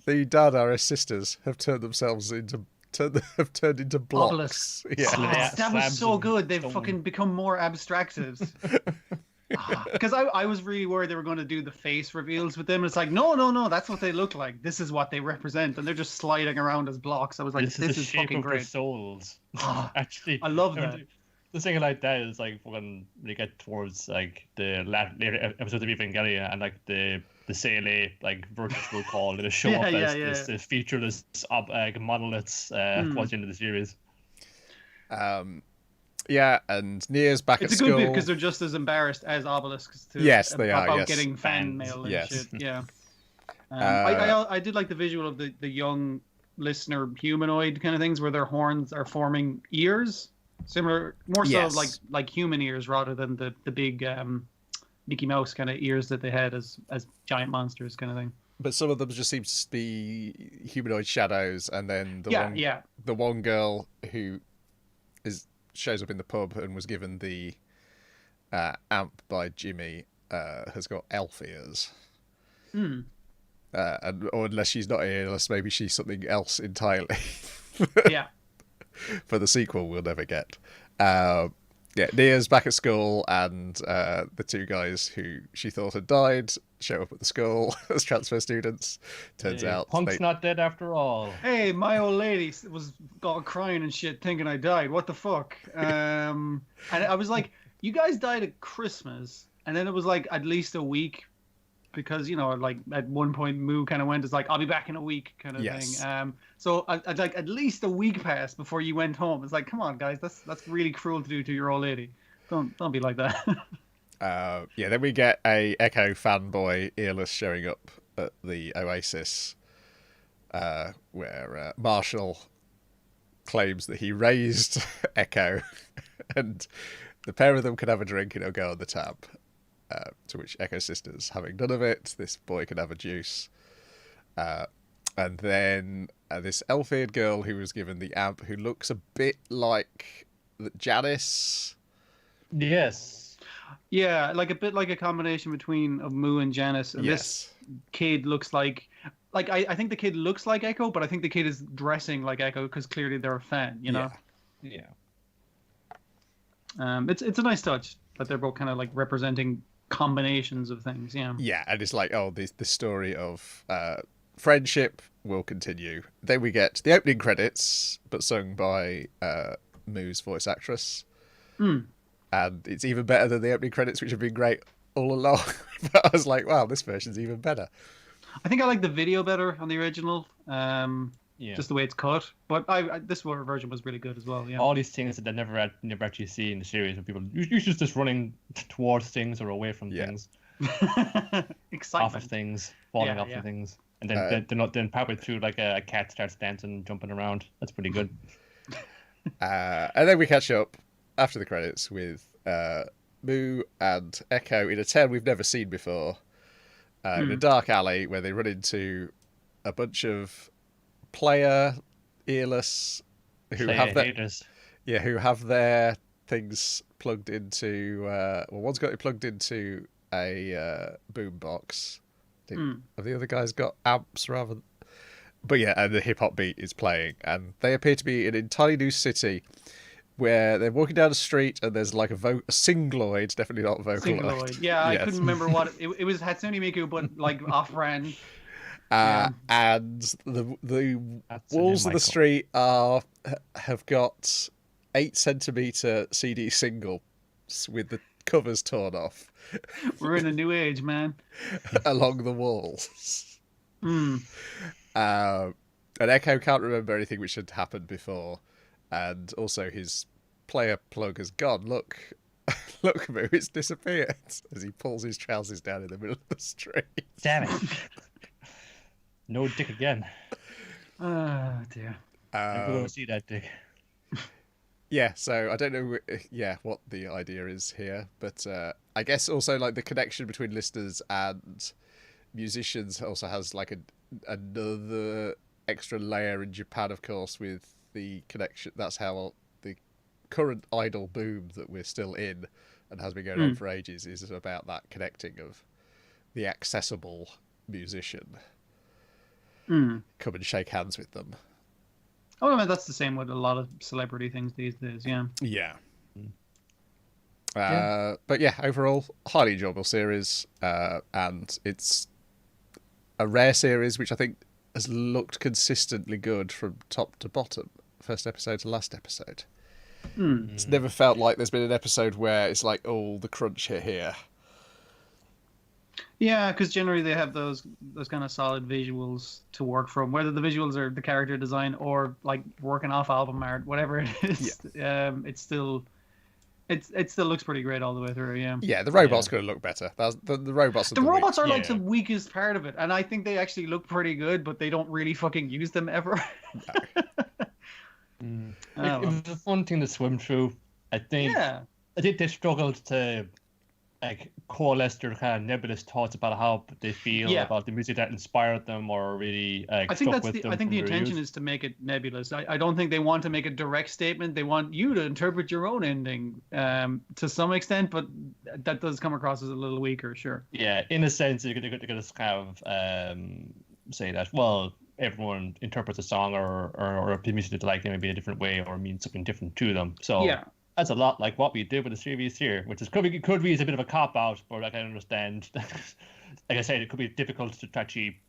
Dada sisters have turned into blocks. Yeah. That was so good. They've fucking become more abstracted. Because I was really worried they were going to do the face reveals with them. It's like, no, that's what they look like. This is what they represent, and they're just sliding around as blocks. I was like, this is fucking great. Souls. Actually, I love that. The thing like that is like when they get towards like the later episodes of Evangelion and like the CLA like virtual call, it'll show up as this featureless monoliths towards the end of the series. And Nia's back at school. It's a good bit because they're just as embarrassed as obelisks too. Yes, they are. About getting fan mail and shit. Yeah. I did like the visual of the young listener humanoid kind of things where their horns are forming ears, similar, more so Yes. like human ears rather than the big Mickey Mouse kind of ears that they had as giant monsters kind of thing. But some of them just seem to be humanoid shadows, and then the one girl who shows up in the pub and was given the amp by Jimmy has got elf ears. Or unless she's not earless, maybe she's something else entirely. Yeah. For the sequel, we'll never get. Nia's back at school, and the two guys who she thought had died show up at the school as transfer students. Turns out Punk's not dead after all. Hey, my old lady was all crying and shit, thinking I died. What the fuck? And I was like, you guys died at Christmas, and then it was like at least a week, because like at one point Moo kind of went, it's like, I'll be back in a week kind of thing. So I'd like at least a week passed before you went home. It's like, come on guys, that's really cruel to do to your old lady. Don't be like that. Then we get a Echo fanboy earless showing up at the Oasis, where Marshall claims that he raised Echo, and the pair of them can have a drink and it'll go on the tab. To which Echo sisters, having none of it, this boy can have a juice. And then this elf-eared girl who was given the amp, who looks a bit like Janice. Yes. Yeah, like a bit like a combination between of Moo and Janice. And this kid looks like I think the kid looks like Echo, but I think the kid is dressing like Echo because clearly they're a fan, Yeah. It's a nice touch that they're both kind of like representing combinations of things. Yeah, and it's like, the story of friendship will continue. Then we get the opening credits, but sung by Moo's voice actress. And it's even better than the opening credits, which have been great all along. But I was like, wow, this version's even better. I think I like the video better on the original. Just the way it's cut. But this version was really good as well. Yeah. All these things that they never actually see in the series, when people usually just running towards things or away from things, excitement, off of things, falling off of things, and then partway through, like a cat starts dancing, jumping around. That's pretty good. And then we catch up after the credits with Moo and Echo in a town we've never seen before, in a dark alley where they run into a bunch of player earless who have their things plugged into one's got it plugged into a boom box. Have the other guys got amps rather? But and the hip hop beat is playing, and they appear to be in an entirely new city where they're walking down the street and there's like a singloid, definitely not vocaloid. Singloid. Yeah, yes. I couldn't remember what it was. Hatsune Miku, but like off-brand. And the walls of the street have got 8-centimeter CD singles with the covers torn off. We're in a new age, man. Along the walls. And Echo can't remember anything which had happened before, and also his player plug has gone. Look, Moo, it's disappeared, as he pulls his trousers down in the middle of the street. Damn it. No dick again. Oh, dear. I'm going to see that dick. Yeah, so I don't know what the idea is here, but I guess also like the connection between listeners and musicians also has like another extra layer in Japan, of course, with the connection. That's how the current idol boom that we're still in and has been going on for ages is about that connecting of the accessible musician. Come and shake hands with them. Oh, I mean, that's the same with a lot of celebrity things these days, Yeah. But overall, highly enjoyable series, and it's a rare series which I think has looked consistently good from top to bottom, first episode to last episode. It's never felt like there's been an episode where it's like, oh, the crunch here. Yeah, because generally they have those kind of solid visuals to work from, whether the visuals are the character design or like working off album art, whatever it is. It's still It still looks pretty great all the way through. Yeah. Yeah, the robots could look better. The robots. The robots are like Yeah. the weakest part of it, and I think they actually look pretty good, but they don't really fucking use them ever. It was a fun thing to swim through. I think they struggled to like coalesce their kind of nebulous thoughts about how they feel about the music that inspired them, or really I think the intention is to make it nebulous. I don't think they want to make a direct statement. They want you to interpret your own ending to some extent, but that does come across as a little weaker, sure. Yeah, in a sense, they're going to kind of say that, well, everyone interprets a song or a piece of music they like in maybe a different way or means something different to them. So that's a lot like what we did with the series here, which is could be as a bit of a cop out, but I can understand. Like I said, it could be difficult to actually,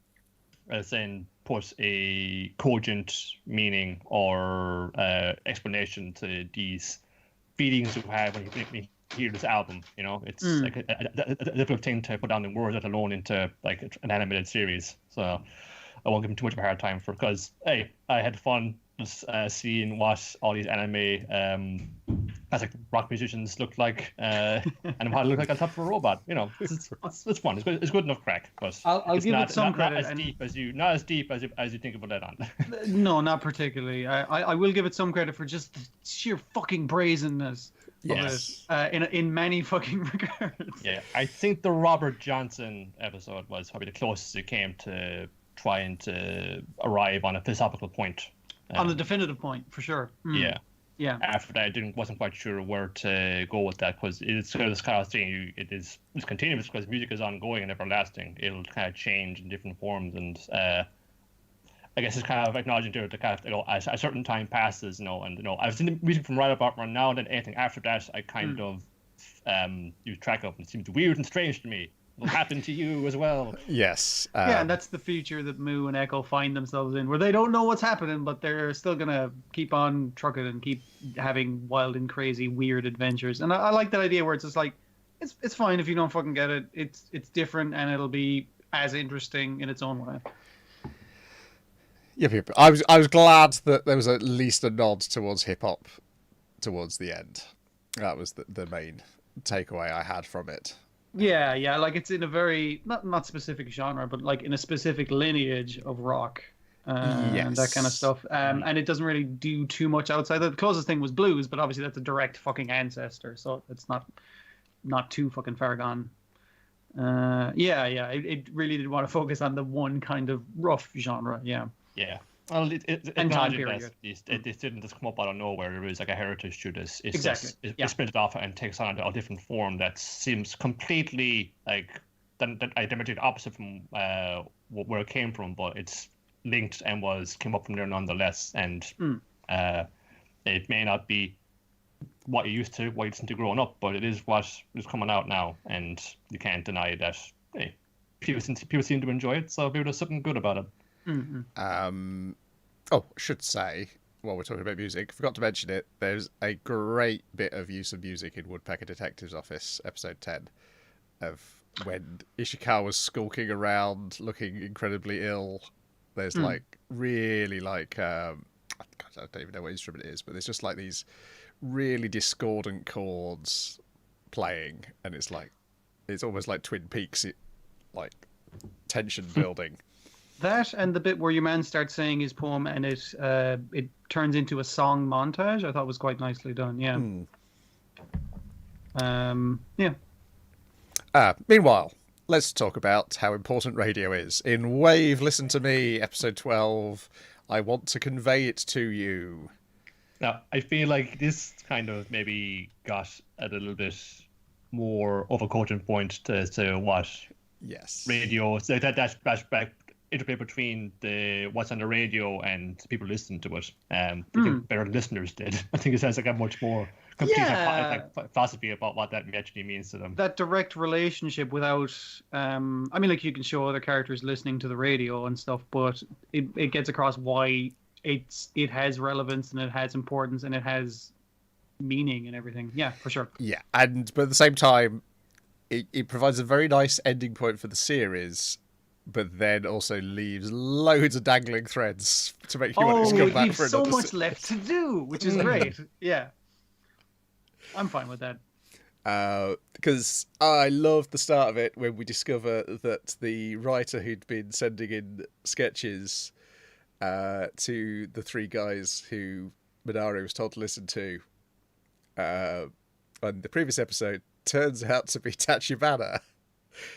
put a cogent meaning or explanation to these feelings you have when you hear this album. You know, it's like a difficult thing to put down in words, let alone into like an animated series. So I won't give them too much of a hard time because hey, I had fun just seeing what all these anime classic rock musicians looked like and how they look like on top of a robot. You know, it's fun. It's good enough crack, but I'll give it some credit. Not as deep as you think about that on. No, not particularly. I will give it some credit for just the sheer fucking brazenness. Yes. In many fucking regards. Yeah, I think the Robert Johnson episode was probably the closest it came to trying to arrive on a philosophical point. On the definitive point, for sure. Yeah. After that, I wasn't quite sure where to go with that because it's kind of this kind of thing. It's continuous because music is ongoing and everlasting. It'll kind of change in different forms, and I guess it's kind of acknowledging to the kind of as a certain time passes, and I've seen the music from right about now, and then anything after that, I kind of lose track of, and it seems weird and strange to me. Will happen to you as well. Yes. And that's the future that Moo and Echo find themselves in, where they don't know what's happening, but they're still gonna keep on trucking and keep having wild and crazy, weird adventures. And I like that idea where it's just like, it's fine if you don't fucking get it. It's different, and it'll be as interesting in its own way. Yep. I was glad that there was at least a nod towards hip hop towards the end. That was the main takeaway I had from it. Yeah, like it's in a very not specific genre, but like in a specific lineage of rock and that kind of stuff. And it doesn't really do too much outside that. The closest thing was blues, but obviously that's a direct fucking ancestor, so it's not too fucking far gone. It really did want to focus on the one kind of rough genre. Yeah. Well, it time period. This didn't just come up out of nowhere. There is like a heritage to this. It's exactly. It's split off and takes on a different form that seems completely like diametrically opposite from where it came from, but it's linked and came up from there nonetheless. And it may not be what you used to growing up, but it is what is coming out now, and you can't deny that. Hey, people seem to enjoy it, so maybe there's something good about it. Mm-hmm. I should say, while we're talking about music, forgot to mention it, there's a great bit of use of music in Woodpecker Detective's Office, episode 10, of when Ishikawa was skulking around looking incredibly ill. There's really I don't even know what instrument it is, but there's just like these really discordant chords playing, and it's almost like Twin Peaks, like tension building. That and the bit where your man starts saying his poem and it turns into a song montage, I thought was quite nicely done. Yeah. Meanwhile, let's talk about how important radio is. In Wave, Listen to Me, episode 12, I want to convey it to you. Now, I feel like this kind of maybe got a little bit more of a cogent point to what radio, so that's back interplay between what's on the radio and people listening to it. I think better listeners did. I think it sounds like a much more complete philosophy about what that actually means to them. That direct relationship without, like you can show other characters listening to the radio and stuff, but it gets across why it has relevance and it has importance and it has meaning and everything. Yeah, for sure. Yeah, but at the same time, it provides a very nice ending point for the series, but then also leaves loads of dangling threads to make you want to come back for another. So much left to do, which is great. Yeah. I'm fine with that. Because I love the start of it when we discover that the writer who'd been sending in sketches to the three guys who Minari was told to listen to on the previous episode turns out to be Tachibana.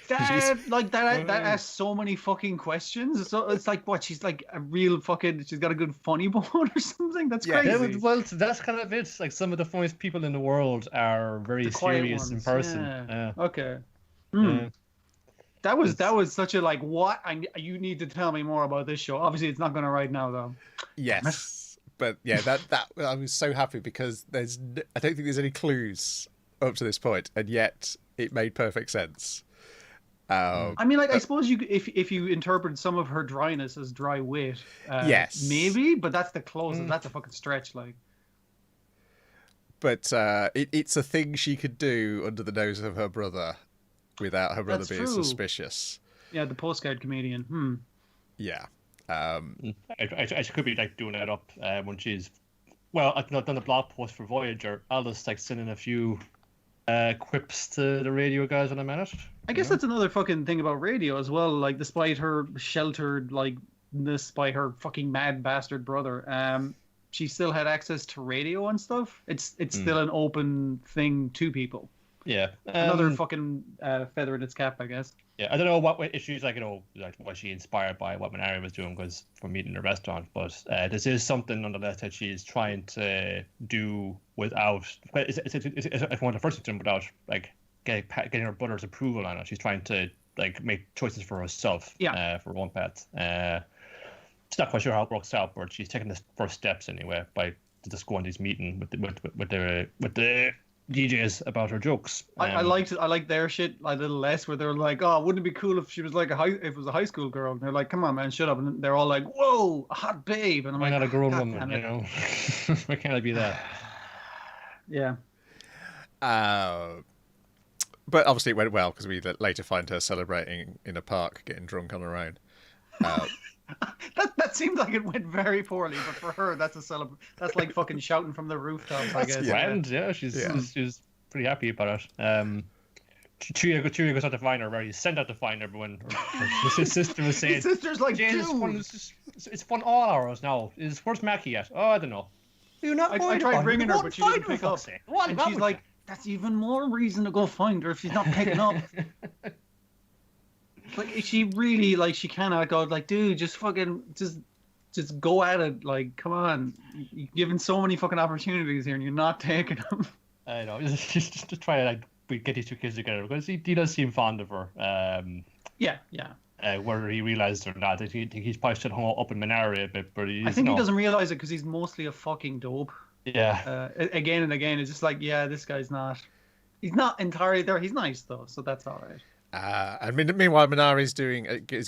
That asks so many fucking questions. So it's like what she's like a real fucking. She's got a good funny bone or something. That's crazy. Yeah, well, that's kind of it. Like some of the funniest people in the world are very serious in person. Yeah. Okay. That was such a like what you need to tell me more about this show. Obviously, it's not going to right now though. Yes, but yeah, that I was so happy because I don't think there's any clues up to this point, and yet it made perfect sense. I mean, like I suppose if you interpret some of her dryness as dry wit, yes, maybe, but that's the closest. That's a fucking stretch, like. But it's a thing she could do under the nose of her brother without her brother being suspicious. Yeah, the postcard comedian. Yeah. I could be like doing that up when she's. Well, I've not done the blog post for Voyager. I'll just like send in a few quips to the radio guys when I'm at it. I guess that's another fucking thing about radio as well. Like, despite her sheltered likeness by her fucking mad bastard brother, she still had access to radio and stuff. It's still an open thing to people. Yeah, another fucking feather in its cap, I guess. Yeah, I don't know what if she's like, like was she inspired by what Minari was doing because from meeting in a restaurant, but this is something nonetheless that she's trying to do without. It's one of the first things without like getting her brother's approval on it. She's trying to like make choices for herself. For one path. She's not quite sure how it works out, but she's taking the first steps anyway by just going to this meeting with the DJs about her jokes. I liked their shit a little less, where they're like, "Oh, wouldn't it be cool if she was like if it was a high school girl?" And they're like, "Come on, man, shut up!" And they're all like, "Whoa, a hot babe!" And I'm why like, not a grown woman? You know, why can't I be that? Yeah. But obviously it went well because we later find her celebrating in a park, getting drunk on her own. That seems like it went very poorly, but for her, that's that's like fucking shouting from the rooftops, I guess. Grand, yeah. She's pretty happy about it. Chuya goes out to find her, where he's sent out to find everyone. His sister was saying, his sister's like, dude, it's fun all hours now. Where's Mackie at? Oh, I don't know. You're not. I tried ringing her, but she didn't pick up. And she's like, that's even more reason to go find her if she's not picking up. Like, she really, like, she cannot go, like, dude, just fucking, just go at it. Like, come on. You're given so many fucking opportunities here and you're not taking them. I know. Just try to, like, get these two kids together because he does seem fond of her. Yeah. Whether he realized it or not, I think he's probably still hung up in Minari a bit, but I think he doesn't realize it because he's mostly a fucking dope. Yeah. Again and again, it's just like, yeah, this guy's not. He's not entirely there. He's nice though, so that's all right. And meanwhile, Minari is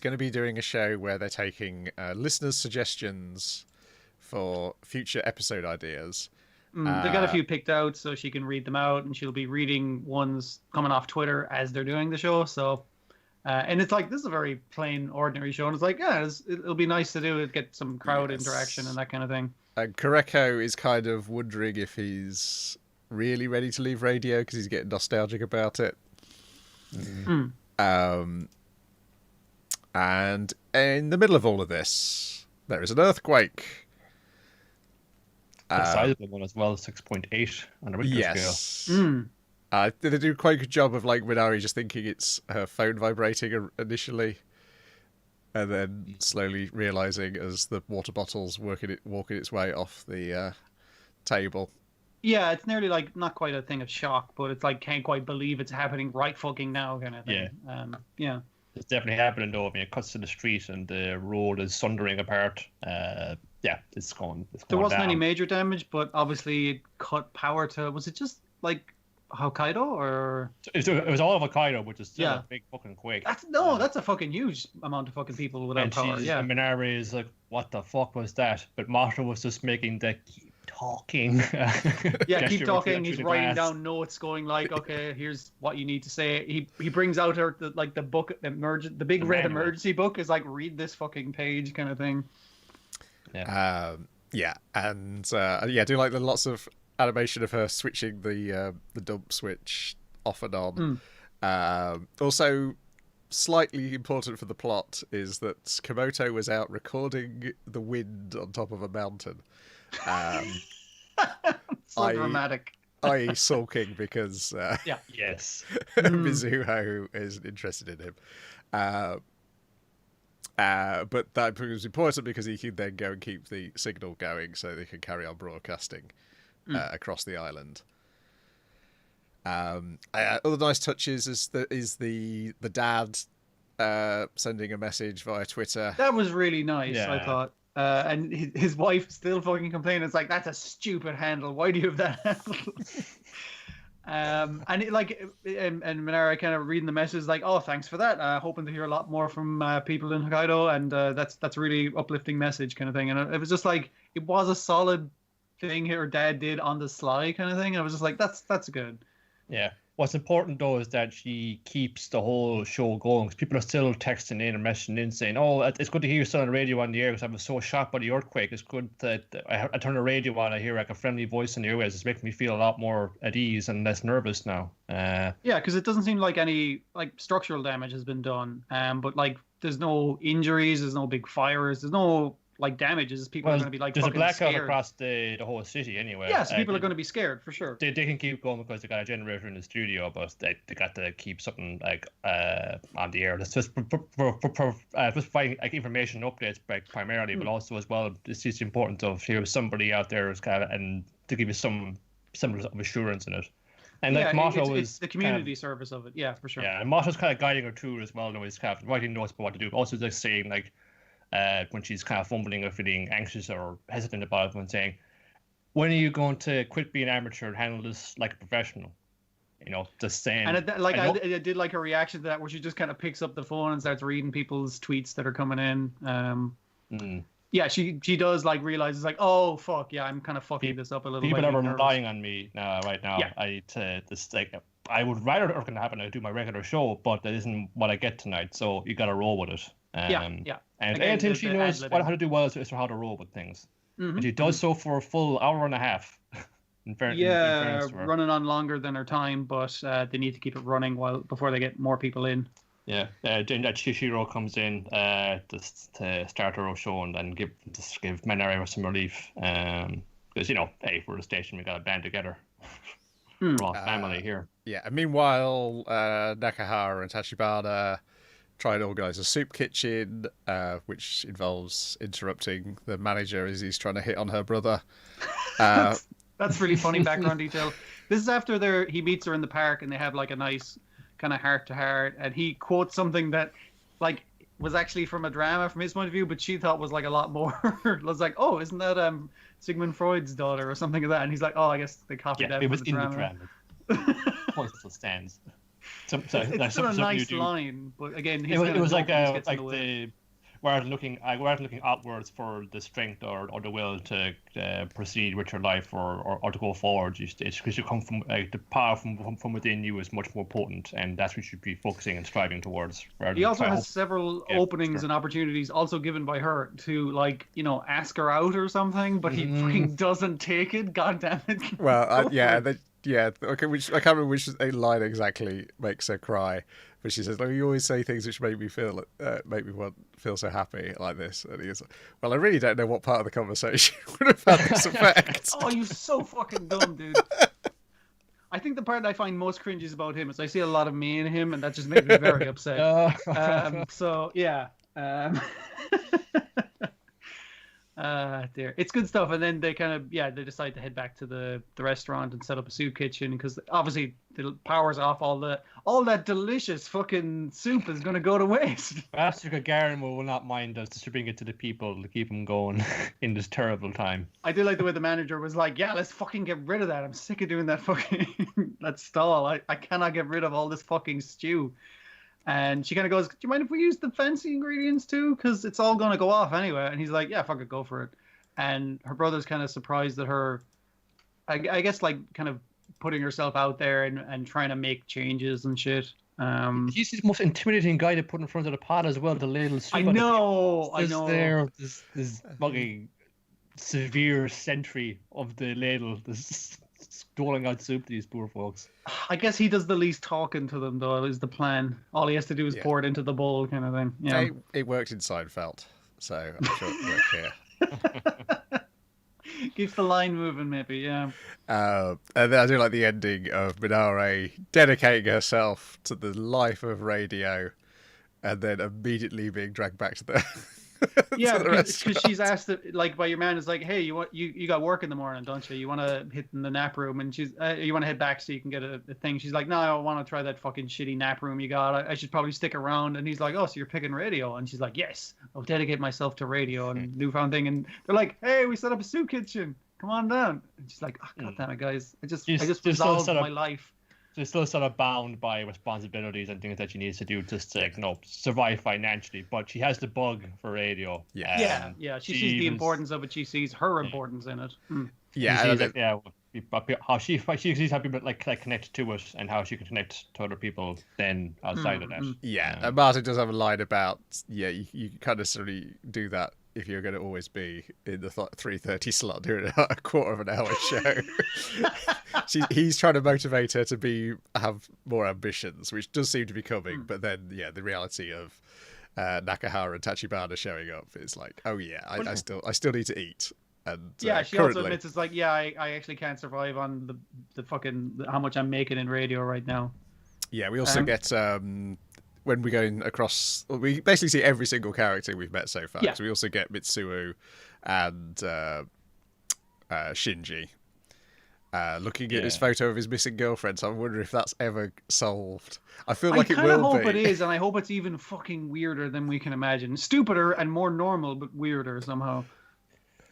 going to be doing a show where they're taking listeners' suggestions for future episode ideas. They got a few picked out, so she can read them out, and she'll be reading ones coming off Twitter as they're doing the show. So, and it's like, this is a very plain, ordinary show, and it's like, yeah, it'll be nice to do it, get some crowd interaction and that kind of thing. And Kureko is kind of wondering if he's really ready to leave radio because he's getting nostalgic about it. And in the middle of all of this, there is an earthquake. A sizable one as well, 6.8 on the Richter scale. They do quite a good job of like Minari just thinking it's her phone vibrating initially, and then slowly realizing as the water bottle's walking its way off the table. Yeah, it's nearly like not quite a thing of shock, but it's like can't quite believe it's happening right fucking now kind of thing. Yeah. It's definitely happening though. I mean, it cuts to the street and the road is sundering apart. It's going there wasn't down. any major damage, but obviously it cut power to. Was it just like Hokkaido or? It was all of Hokkaido, which is still a big fucking quake. That's a fucking huge amount of fucking people without power. Yeah. And Minari is like, what the fuck was that? But Mata was just making the talking. Keep talking. He's writing down notes, going like, "Okay, here's what you need to say." He brings out the book, the big red emergency book. Is like, read this fucking page kind of thing. Do like the lots of animation of her switching the dump switch off and on. Also, slightly important for the plot is that Komoto was out recording the wind on top of a mountain. So dramatic. I sulking because Yes. Mizuho isn't interested in him. But that was important because he could then go and keep the signal going so they could carry on broadcasting across the island. Other nice touches is the dad sending a message via Twitter. That was really nice, I thought. And his wife still fucking complaining. It's like, that's a stupid handle. Why do you have that handle? And Minara kind of reading the message like, oh, thanks for that. Hoping to hear a lot more from people in Hokkaido, and that's a really uplifting message kind of thing. And it was just like, it was a solid thing her dad did on the sly kind of thing. And I was just like, that's good. Yeah. What's important though is that she keeps the whole show going, because people are still texting in and messaging in saying, "Oh, it's good to hear you still on the radio on the air because I was so shocked by the earthquake. It's good that I turn the radio on. I hear like a friendly voice in the airways. It's making me feel a lot more at ease and less nervous now." Yeah, because it doesn't seem like any like structural damage has been done. But like, there's no injuries, there's no big fires, there's no like damages. People are going to be like, there's a blackout scared across the whole city anyway. Yeah, so people are going to be scared for sure. They can keep going because they got a generator in the studio, but they got to keep something like on the air. That's just providing like information updates primarily, but also as well, it's just important to hear somebody out there and to give you some semblance of assurance in it. And like Motto it's the community service of it, yeah, for sure. Yeah, and Motto's kind of guiding her through as well. No, he's kind of writing notes about what to do, but also just saying like, when she's kind of fumbling or feeling anxious or hesitant about it, and saying, when are you going to quit being amateur and handle this like a professional? You know, just saying. And I did like her reaction to that, where she just kind of picks up the phone and starts reading people's tweets that are coming in. Yeah, she does like realize it's like, oh fuck, yeah, I'm kind of fucking this up a little bit. People are relying on me right now. Yeah. I would rather it can happen. I do my regular show, but that isn't what I get tonight. So you got to roll with it. And anything she knows how to do well is how to roll with things. And she does so for a full hour and a half. in fairness to her. Running on longer than her time, but they need to keep it running before they get more people in. Yeah, then that Shishiro comes in just to start her own show and then give Manare some relief. Because, hey, we're a station, we got to band together. We're all family here. Yeah, and meanwhile, Nakahara and Tachibana try and organise a soup kitchen, which involves interrupting the manager as he's trying to hit on her brother. That's really funny background detail. This is after he meets her in the park and they have like a nice kind of heart-to-heart, and he quotes something that like was actually from a drama from his point of view, but she thought was like a lot more. Was like, oh, isn't that Sigmund Freud's daughter or something like that? And he's like, oh, I guess they copied that. It was from in drama. the drama. Postal stands. It's still a nice line, but again, it was like we're looking outwards for the strength or the will to proceed with your life or to go forward. It's because you come from the power from within you is much more potent, and that's what you should be focusing and striving towards. He also has several openings and opportunities also given by her to ask her out or something, but he fucking doesn't take it. God damn it. Well, okay, which I can't remember which line exactly makes her cry, but she says, "You always say things which make me feel so happy like this." And he's like, "Well, I really don't know what part of the conversation would have had this effect." Oh, you're so fucking dumb, dude. I think the part I find most cringy is about him is I see a lot of me in him, and that just makes me very upset. So yeah. Dear, it's good stuff. And then they kind of they decide to head back to the restaurant and set up a soup kitchen, because obviously the power's off. All that delicious fucking soup is going to go to waste. Master Gagarin will not mind us distributing it to the people to keep them going in this terrible time. I do like the way the manager was like, yeah, let's fucking get rid of that. I'm sick of doing that fucking that stall. I cannot get rid of all this fucking stew. And she kind of goes, do you mind if we use the fancy ingredients too? Because it's all going to go off anyway. And he's like, yeah, fuck it, go for it. And her brother's kind of surprised at her, I guess, like kind of putting herself out there and trying to make changes and shit. He's the most intimidating guy to put in front of the pot as well, the ladle soup. I know. This fucking severe sentry of the ladle. This doling out soup to these poor folks. I guess he does the least talking to them, though, is the plan. All he has to do is pour it into the bowl, kind of thing. Yeah. It worked in Seinfeld, so I'm sure it worked here. Keeps the line moving, maybe, yeah. And then I do like the ending of Minare dedicating herself to the life of radio, and then immediately being dragged back to the yeah, to the because she's asked like by your man is like, hey, you got work in the morning, don't you? You want to hit in the nap room, and she's you want to head back so you can get a thing. She's like, no, I want to try that fucking shitty nap room you got. I should probably stick around. And he's like, oh, so you're picking radio? And she's like, yes, I'll dedicate myself to radio and newfound thing. And they're like, hey, we set up a soup kitchen. Come on down. And she's like, oh, God damn it, guys, I just resolved my life. She's still sort of bound by responsibilities and things that she needs to do just to, survive financially. But she has the bug for radio. Yeah. She sees the importance of it. She sees her importance in it. Yeah, how she sees how people like connect to it and how she can connect to other people then outside of that. Yeah, and Martin does have a line about you can't necessarily do that if you're going to always be in the 3:30 slot during a quarter of an hour show. He's trying to motivate her to have more ambitions, which does seem to be coming. But then, the reality of Nakahara and Tachibana showing up is like, oh yeah, I still need to eat. And she also admits it's like, I actually can't survive on the fucking how much I'm making in radio right now. Yeah, we also get when we're going across, we basically see every single character we've met so far. Yeah. So we also get Mitsuo and Shinji looking at his photo of his missing girlfriend. So I wonder if that's ever solved. I feel like it will be. I kind of hope it is, and I hope it's even fucking weirder than we can imagine. Stupider and more normal, but weirder somehow.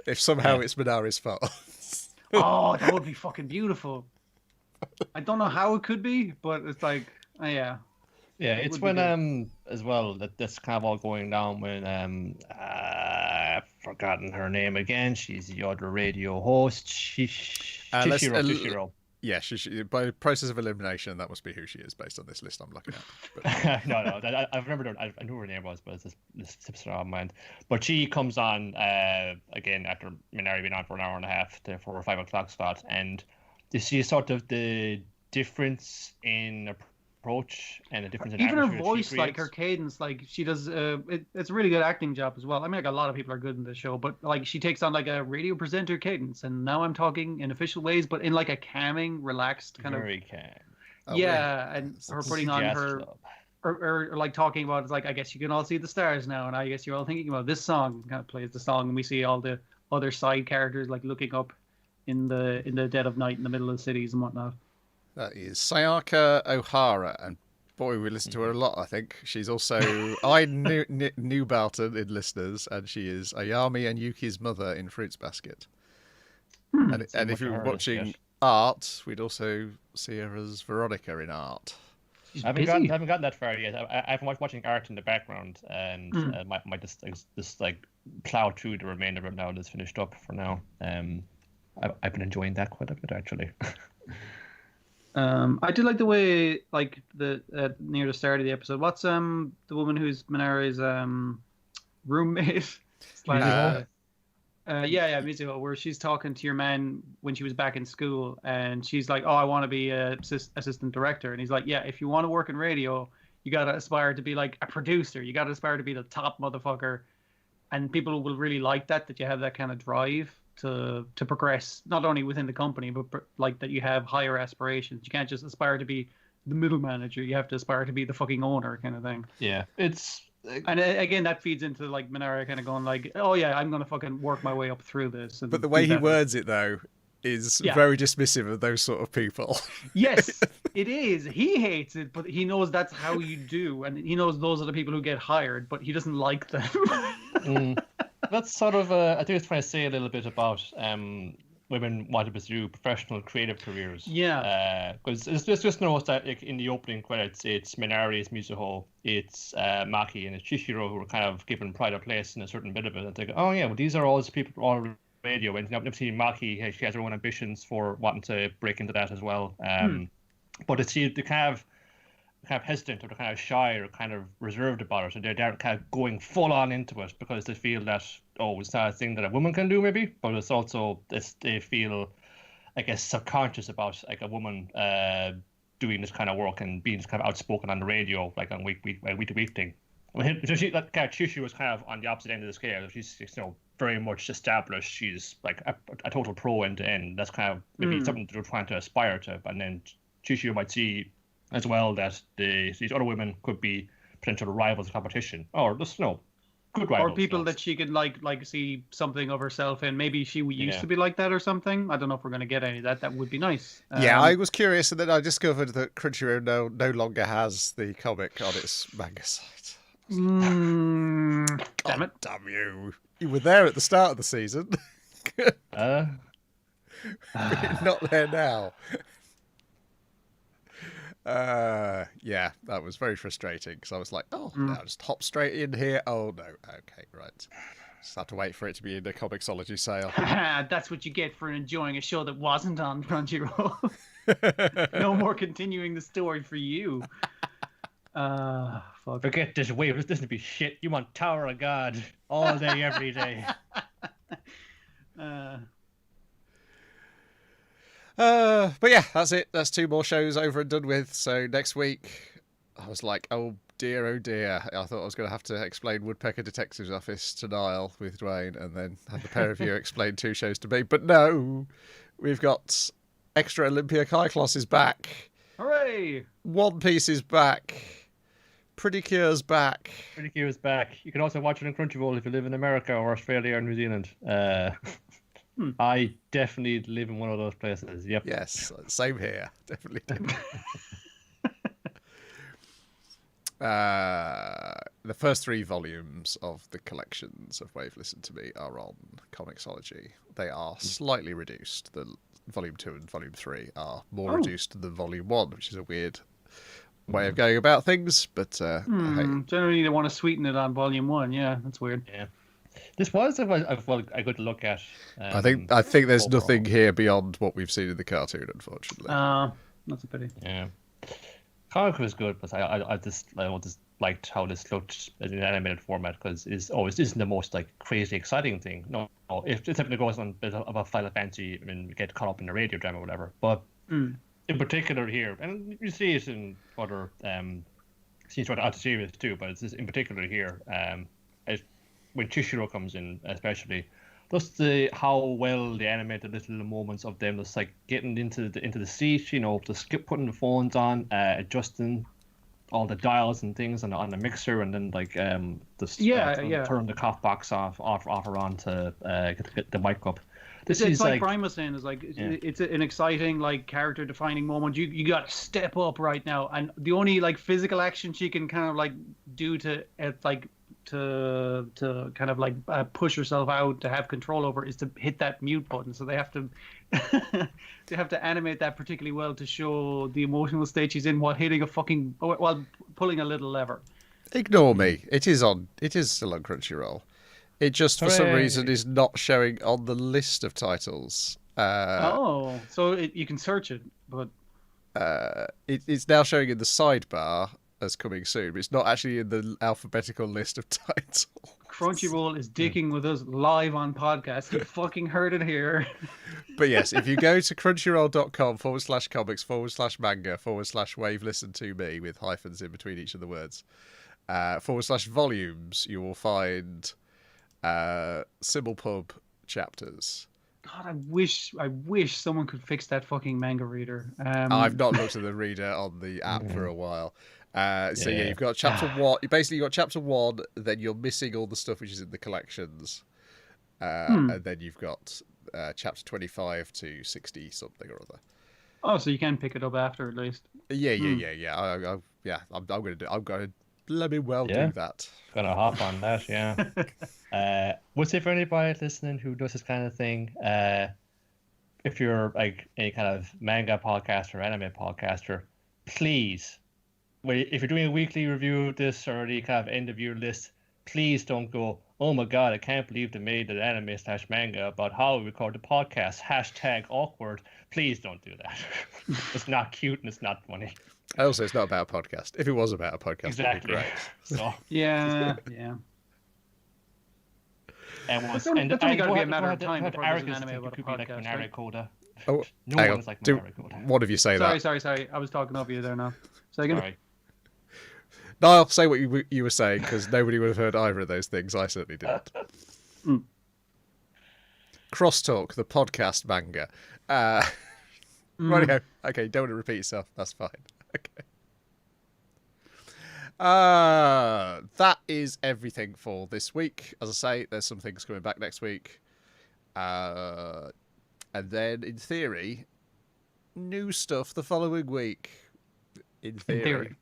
If somehow it's Minare's fault. Oh, that would be fucking beautiful. I don't know how it could be, but it's like, yeah. Yeah, it's when as well that that's kind of all going down when I've forgotten her name again. She's the other radio host. Shishiro. Yeah, by process of elimination, that must be who she is based on this list I'm looking at. But... no, I remember. I knew her name was, but this slips out of my mind. But she comes on again after Minari being on for an hour and a half for a 5 o'clock slot, and you see sort of the difference in approach and the difference in even her voice, like her cadence, like she does it's a really good acting job as well. I mean, like a lot of people are good in this show, but like she takes on like a radio presenter cadence, and now I'm talking in official ways, but in like a calming, relaxed kind very of calm. And her putting on her or like talking about it's like, I guess you can all see the stars now, and I guess you're all thinking about this song, kind of plays the song, and we see all the other side characters like looking up in the dead of night in the middle of the cities and whatnot. That is Sayaka Ohara, and boy, we listen to her a lot, I think. She's also, I knew Barton in Listeners, and she is Ayami and Yuki's mother in Fruits Basket. And if you were watching Art, we'd also see her as Veronica in Art. I haven't gotten that far yet. I've been watching Art in the background, and might just like plow through the remainder of it now that's finished up for now. I've been enjoying that quite a bit, actually. I do like the way, like the near the start of the episode. What's the woman who's Minare's roommate? Mizuho, where she's talking to your man when she was back in school, and she's like, "Oh, I want to be a assistant director," and he's like, "Yeah, if you want to work in radio, you gotta aspire to be like a producer. You gotta aspire to be the top motherfucker, and people will really like that you have that kind of drive." To progress not only within the company, but like that you have higher aspirations. You can't just aspire to be the middle manager. You have to aspire to be the fucking owner, kind of thing. Yeah, it's and again that feeds into like Minare kind of going like, oh yeah, I'm gonna fucking work my way up through this. But the way he words it though is very dismissive of those sort of people. Yes, it is. He hates it, but he knows that's how you do, and he knows those are the people who get hired, but he doesn't like them. That's sort of, I think it's trying to say a little bit about women want to pursue professional creative careers. Yeah. Because it's just noticed that like, in the opening credits, it's Minari, it's Mizuho, it's Maki, and it's Chishiro who are kind of given pride of place in a certain bit of it. And they go, oh yeah, well these are all these people all radio. And I've seen Maki, she has her own ambitions for wanting to break into that as well. But it's the kind of hesitant or they're kind of shy or kind of reserved about it, and they're kind of going full on into it because they feel that it's not a thing that a woman can do maybe, but it's also they feel I guess, subconscious about like a woman doing this kind of work and being kind of outspoken on the radio, like on week to week thing. So she, like, Chushu was kind of on the opposite end of the scale. She's, very much established. She's like a total pro end to end. That's kind of maybe something that they're trying to aspire to. And then Chushu might see as well that these other women could be potential rivals in competition, or just good rivals. Or people that she could like see something of herself in. Maybe she used to be like that or something. I don't know if we're going to get any of that. That would be nice. Yeah, I was curious, and then I discovered that Crunchyroll no longer has the comic on its manga site. Damn it! Damn you! You were there at the start of the season. Not there now. Yeah, that was very frustrating because I was like, now just hop straight in here. Oh no, okay, right. Just have to wait for it to be in the Comixology sale. That's what you get for enjoying a show that wasn't on Crunchyroll. No more continuing the story for you. Fuck. Forget this wave. This doesn't be shit. You want Tower of God all day, every day. But yeah, that's it. That's 2 more shows over and done with. So next week, I was like, oh dear. I thought I was going to have to explain Woodpecker Detective's Office to Niall with Dwayne and then have the pair of you explain 2 shows to me. But no, we've got Extra Olympia Kycloss is back. Hooray! One Piece is back. Pretty Cure's back. Pretty Cure's back. You can also watch it on Crunchyroll if you live in America or Australia or New Zealand. I definitely live in one of those places. Yep. Yes, same here. Definitely do. The first 3 volumes of the collections of Wave Listen to Me are on Comixology. They are slightly reduced. The Volume 2 and Volume 3 are more reduced than Volume 1, which is a weird way of going about things. But hey. Generally, they want to sweeten it on Volume 1. Yeah, that's weird. Yeah. This was a good look at. I think there's nothing here beyond what we've seen in the cartoon, unfortunately. That's a pity. Yeah, comic was good, but I just liked how this looked in an animated format because it isn't the most like crazy exciting thing. No, if it's something that goes on a bit of a Final Fantasy, I mean, we get caught up in the radio drama or whatever. But in particular here, and you see it in other scenes throughout the series too, but it's just in particular here. When Chishiro comes in, especially, just how well they animate the little moments of them just like getting into the seat, just putting the phones on, adjusting all the dials and things on the mixer, and then like turn the cough box off or on to get the mic up. It's like Brian was saying, it's an exciting like character defining moment. You got to step up right now, and the only like physical action she can kind of like do to kind of like push herself out to have control over is to hit that mute button. So they have to animate that particularly well to show the emotional state she's in while pulling a little lever. Ignore me. It is still on Crunchyroll. It just for some reason is not showing on the list of titles. So you can search it, but it's now showing in the sidebar as coming soon, but it's not actually in the alphabetical list of titles. Crunchyroll is dicking with us live on podcast. You fucking heard it here. But yes, if you go to crunchyroll.com/comics/manga/wave listen to me with hyphens in between each of the words /volumes, you will find Simulpub chapters. God, I wish someone could fix that fucking manga reader. I've not looked at the reader on the app for a while. You've got chapter 1. Basically, you've got chapter 1, then you're missing all the stuff which is in the collections, and then you've got chapter 25 to 60 something or other. Oh, so you can pick it up after at least. Yeah. I'm going to let me do that. Gonna hop on that, yeah. Would say for anybody listening who does this kind of thing, if you're like any kind of manga podcaster or anime podcaster, please, if you're doing a weekly review of this or the kind of end of year list, please don't go, oh my god, I can't believe they made an anime/manga about how we record the podcast, #awkward. Please don't do that. It's not cute and it's not funny. Also, it's not about a podcast. If it was about a podcast, exactly. It'd be great. So yeah. And that's only got to be a matter of time before before there's an anime about a could be like podcast, Minari right? Coda Oh, No hang one on. is like my Do record. one of you say that. Sorry. I was talking over you there now. Second. Sorry. Niall, say what you were saying, because nobody would have heard either of those things. I certainly didn't. Crosstalk, the podcast manga. Rightio. Okay, don't want to repeat yourself. That's fine. Okay. That is everything for this week. As I say, there's some things coming back next week. And then, in theory, new stuff the following week. In theory.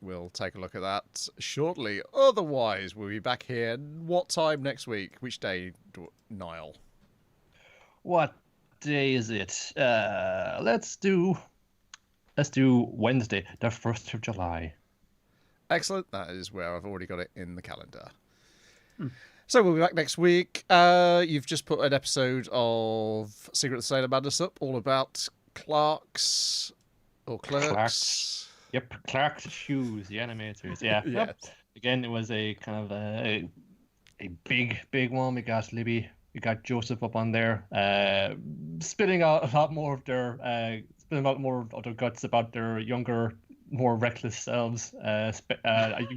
We'll take a look at that shortly. Otherwise, we'll be back here. What time next week? Which day, Niall? What day is it? Let's do Wednesday, the 1st of July. Excellent. That is where I've already got it in the calendar. So we'll be back next week. You've just put an episode of Secret of the Sailor Madness up, all about Clerks. Yep, Clark's Shoes, the animators. Yeah. Yes. Yep. Again, it was a kind of a big one. We got Libby, we got Joseph up on there, spitting out a lot more of their guts about their younger, more reckless selves. I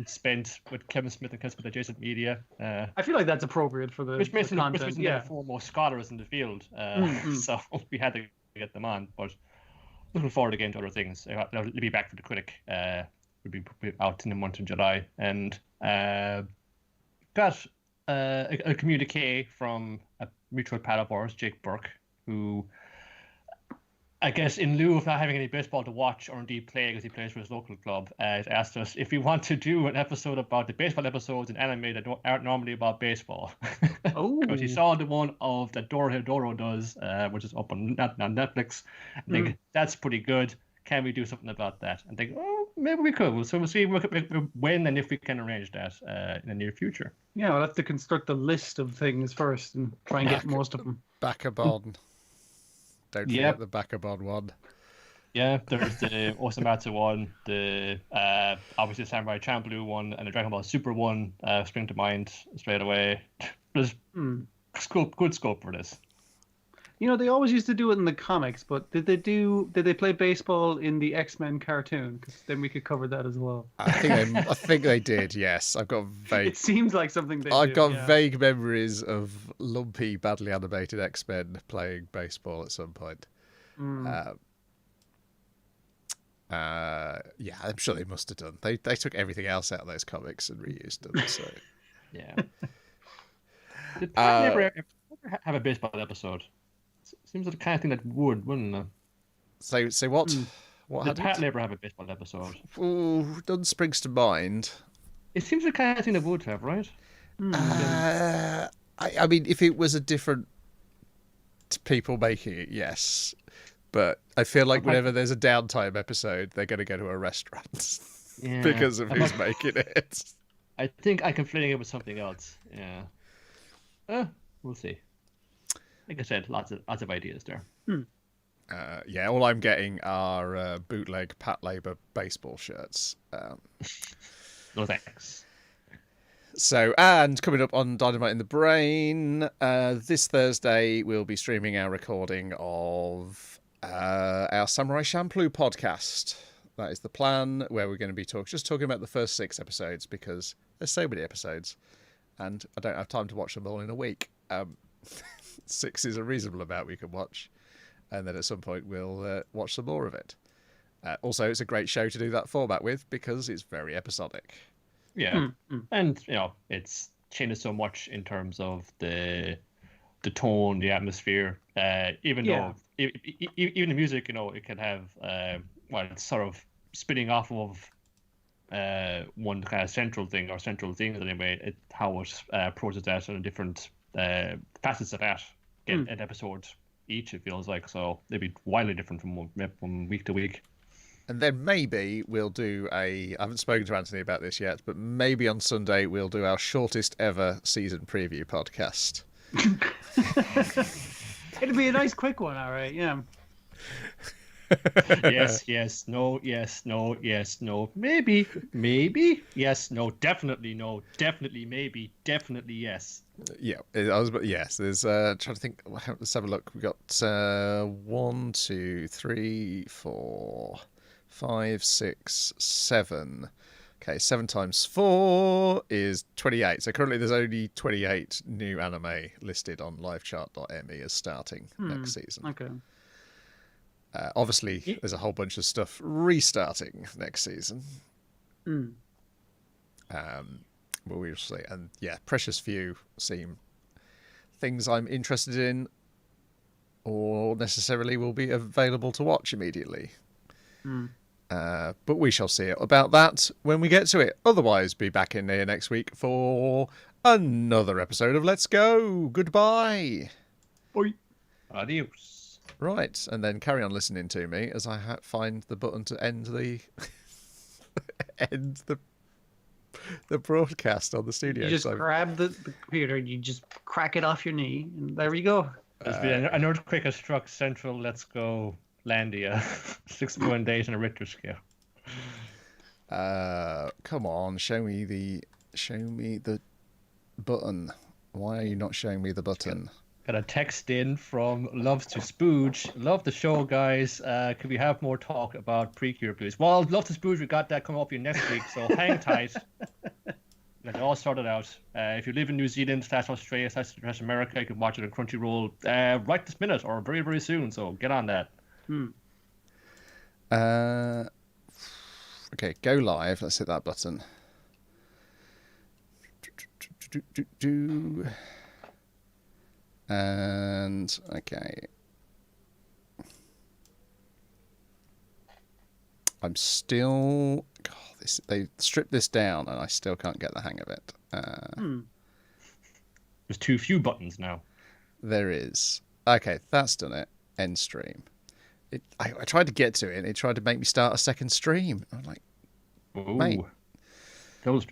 spent with Kevin Smith and Kevin Smith Adjacent Media. I feel like that's appropriate for the which makes them content. the foremost scholars in the field. So we had to get them on, but looking forward again to other things. They'll be back for the Critic. We'll be out in the month of July, and got a communique from a mutual pal of ours, Jake Burke, who, I guess, in lieu of not having any baseball to watch or indeed play because he plays for his local club, has asked us if we want to do an episode about the baseball episodes in anime that aren't normally about baseball. Oh, Because he saw the one of that Doro does, which is up on Netflix. I think that's pretty good. Can we do something about that? I think, maybe we could. So we'll see when and if we can arrange that in the near future. yeah, we'll have to construct a list of things first and try and get most of them. Bakabon. Don't forget the Bakabon one. Yeah, there's the Osamatsu one, the obviously Samurai Champloo one, and the Dragon Ball Super one spring to mind straight away. There's good scope for this. You know, they always used to do it in the comics, but did they play baseball in the X-Men cartoon? Because then we could cover that as well. I think they did. Yes, I've got vague. It seems like something they I've did, got yeah. vague memories of lumpy, badly animated X-Men playing baseball at some point. Yeah, I'm sure they must have done. They took everything else out of those comics and reused them. So Yeah. Did Pat ever have a baseball episode? Seems like the kind of thing that wouldn't it? So what? What Did had Pat it? Labor have a baseball episode? Ooh, none springs to mind. It seems the kind of thing that would have, right? I mean, if it was a different people making it, yes. But I feel like whenever there's a downtime episode, they're going to go to a restaurant Yeah. because of who's making it. I think I'm conflating it with something else. Yeah. We'll see. Like I said, lots of ideas there. Yeah, all I'm getting are bootleg Pat Labor baseball shirts. No thanks. So, and coming up on Dynamite in the Brain, this Thursday we'll be streaming our recording of our Samurai Champloo podcast. That is the plan, where we're going to be talking about the first 6 episodes, because there's so many episodes, and I don't have time to watch them all in a week. 6 is a reasonable amount we can watch, and then at some point we'll watch some more of it. Also, it's a great show to do that format with, because it's very episodic. Yeah, and it's changed so much in terms of the tone, the atmosphere. Even though even the music, it can have it's sort of spinning off of one kind of central thing or central things anyway. How it approaches that and different facets of that in episodes each. It feels like, so they'd be wildly different from week to week. And then maybe we'll do I haven't spoken to Anthony about this yet, but maybe on Sunday we'll do our shortest ever season preview podcast. It'll be a nice quick one, all right, yeah. Yes, yes, no, yes, no, yes, no, maybe, yes, no, definitely, no, definitely, maybe, definitely, yes. Yeah, yes. There's trying to think. Let's have a look. We got 1, 2, 3, 4, 5, 6, 7. Okay, 7 times 4 is 28. So currently there's only 28 new anime listed on livechart.me as starting next season. Okay. Obviously, Yeah. there's a whole bunch of stuff restarting next season. Mm. But we'll see. And yeah, precious few seem things I'm interested in or necessarily will be available to watch immediately. Mm. But we shall see about that when we get to it. Otherwise, be back in here next week for another episode of Let's Go. Goodbye. Bye. Adios. Right, and then carry on listening to me as I find the button to end the end the broadcast on the studio. You just grab the computer and you just crack it off your knee, and there you go. There's been an earthquake has struck central Let's Go Landia. 6.8 on a Richter scale. Come on, show me the button. Why are you not showing me the button? Got a text in from Loves to Spooge. Love the show, guys. Could we have more talk about Precure, please? Well, Love to Spooge, we got that coming up here next week, so hang tight. Like it all started out. If you live in New Zealand, /Australia, /America, you can watch it on Crunchyroll right this minute or very, very soon. So get on that. Okay, go live. Let's hit that button. And okay. I'm still. God, they stripped this down, and I still can't get the hang of it. There's too few buttons now. There is. Okay, that's done it. End stream. I tried to get to it, and it tried to make me start a second stream. I'm like, Ooh. mate. Double stream.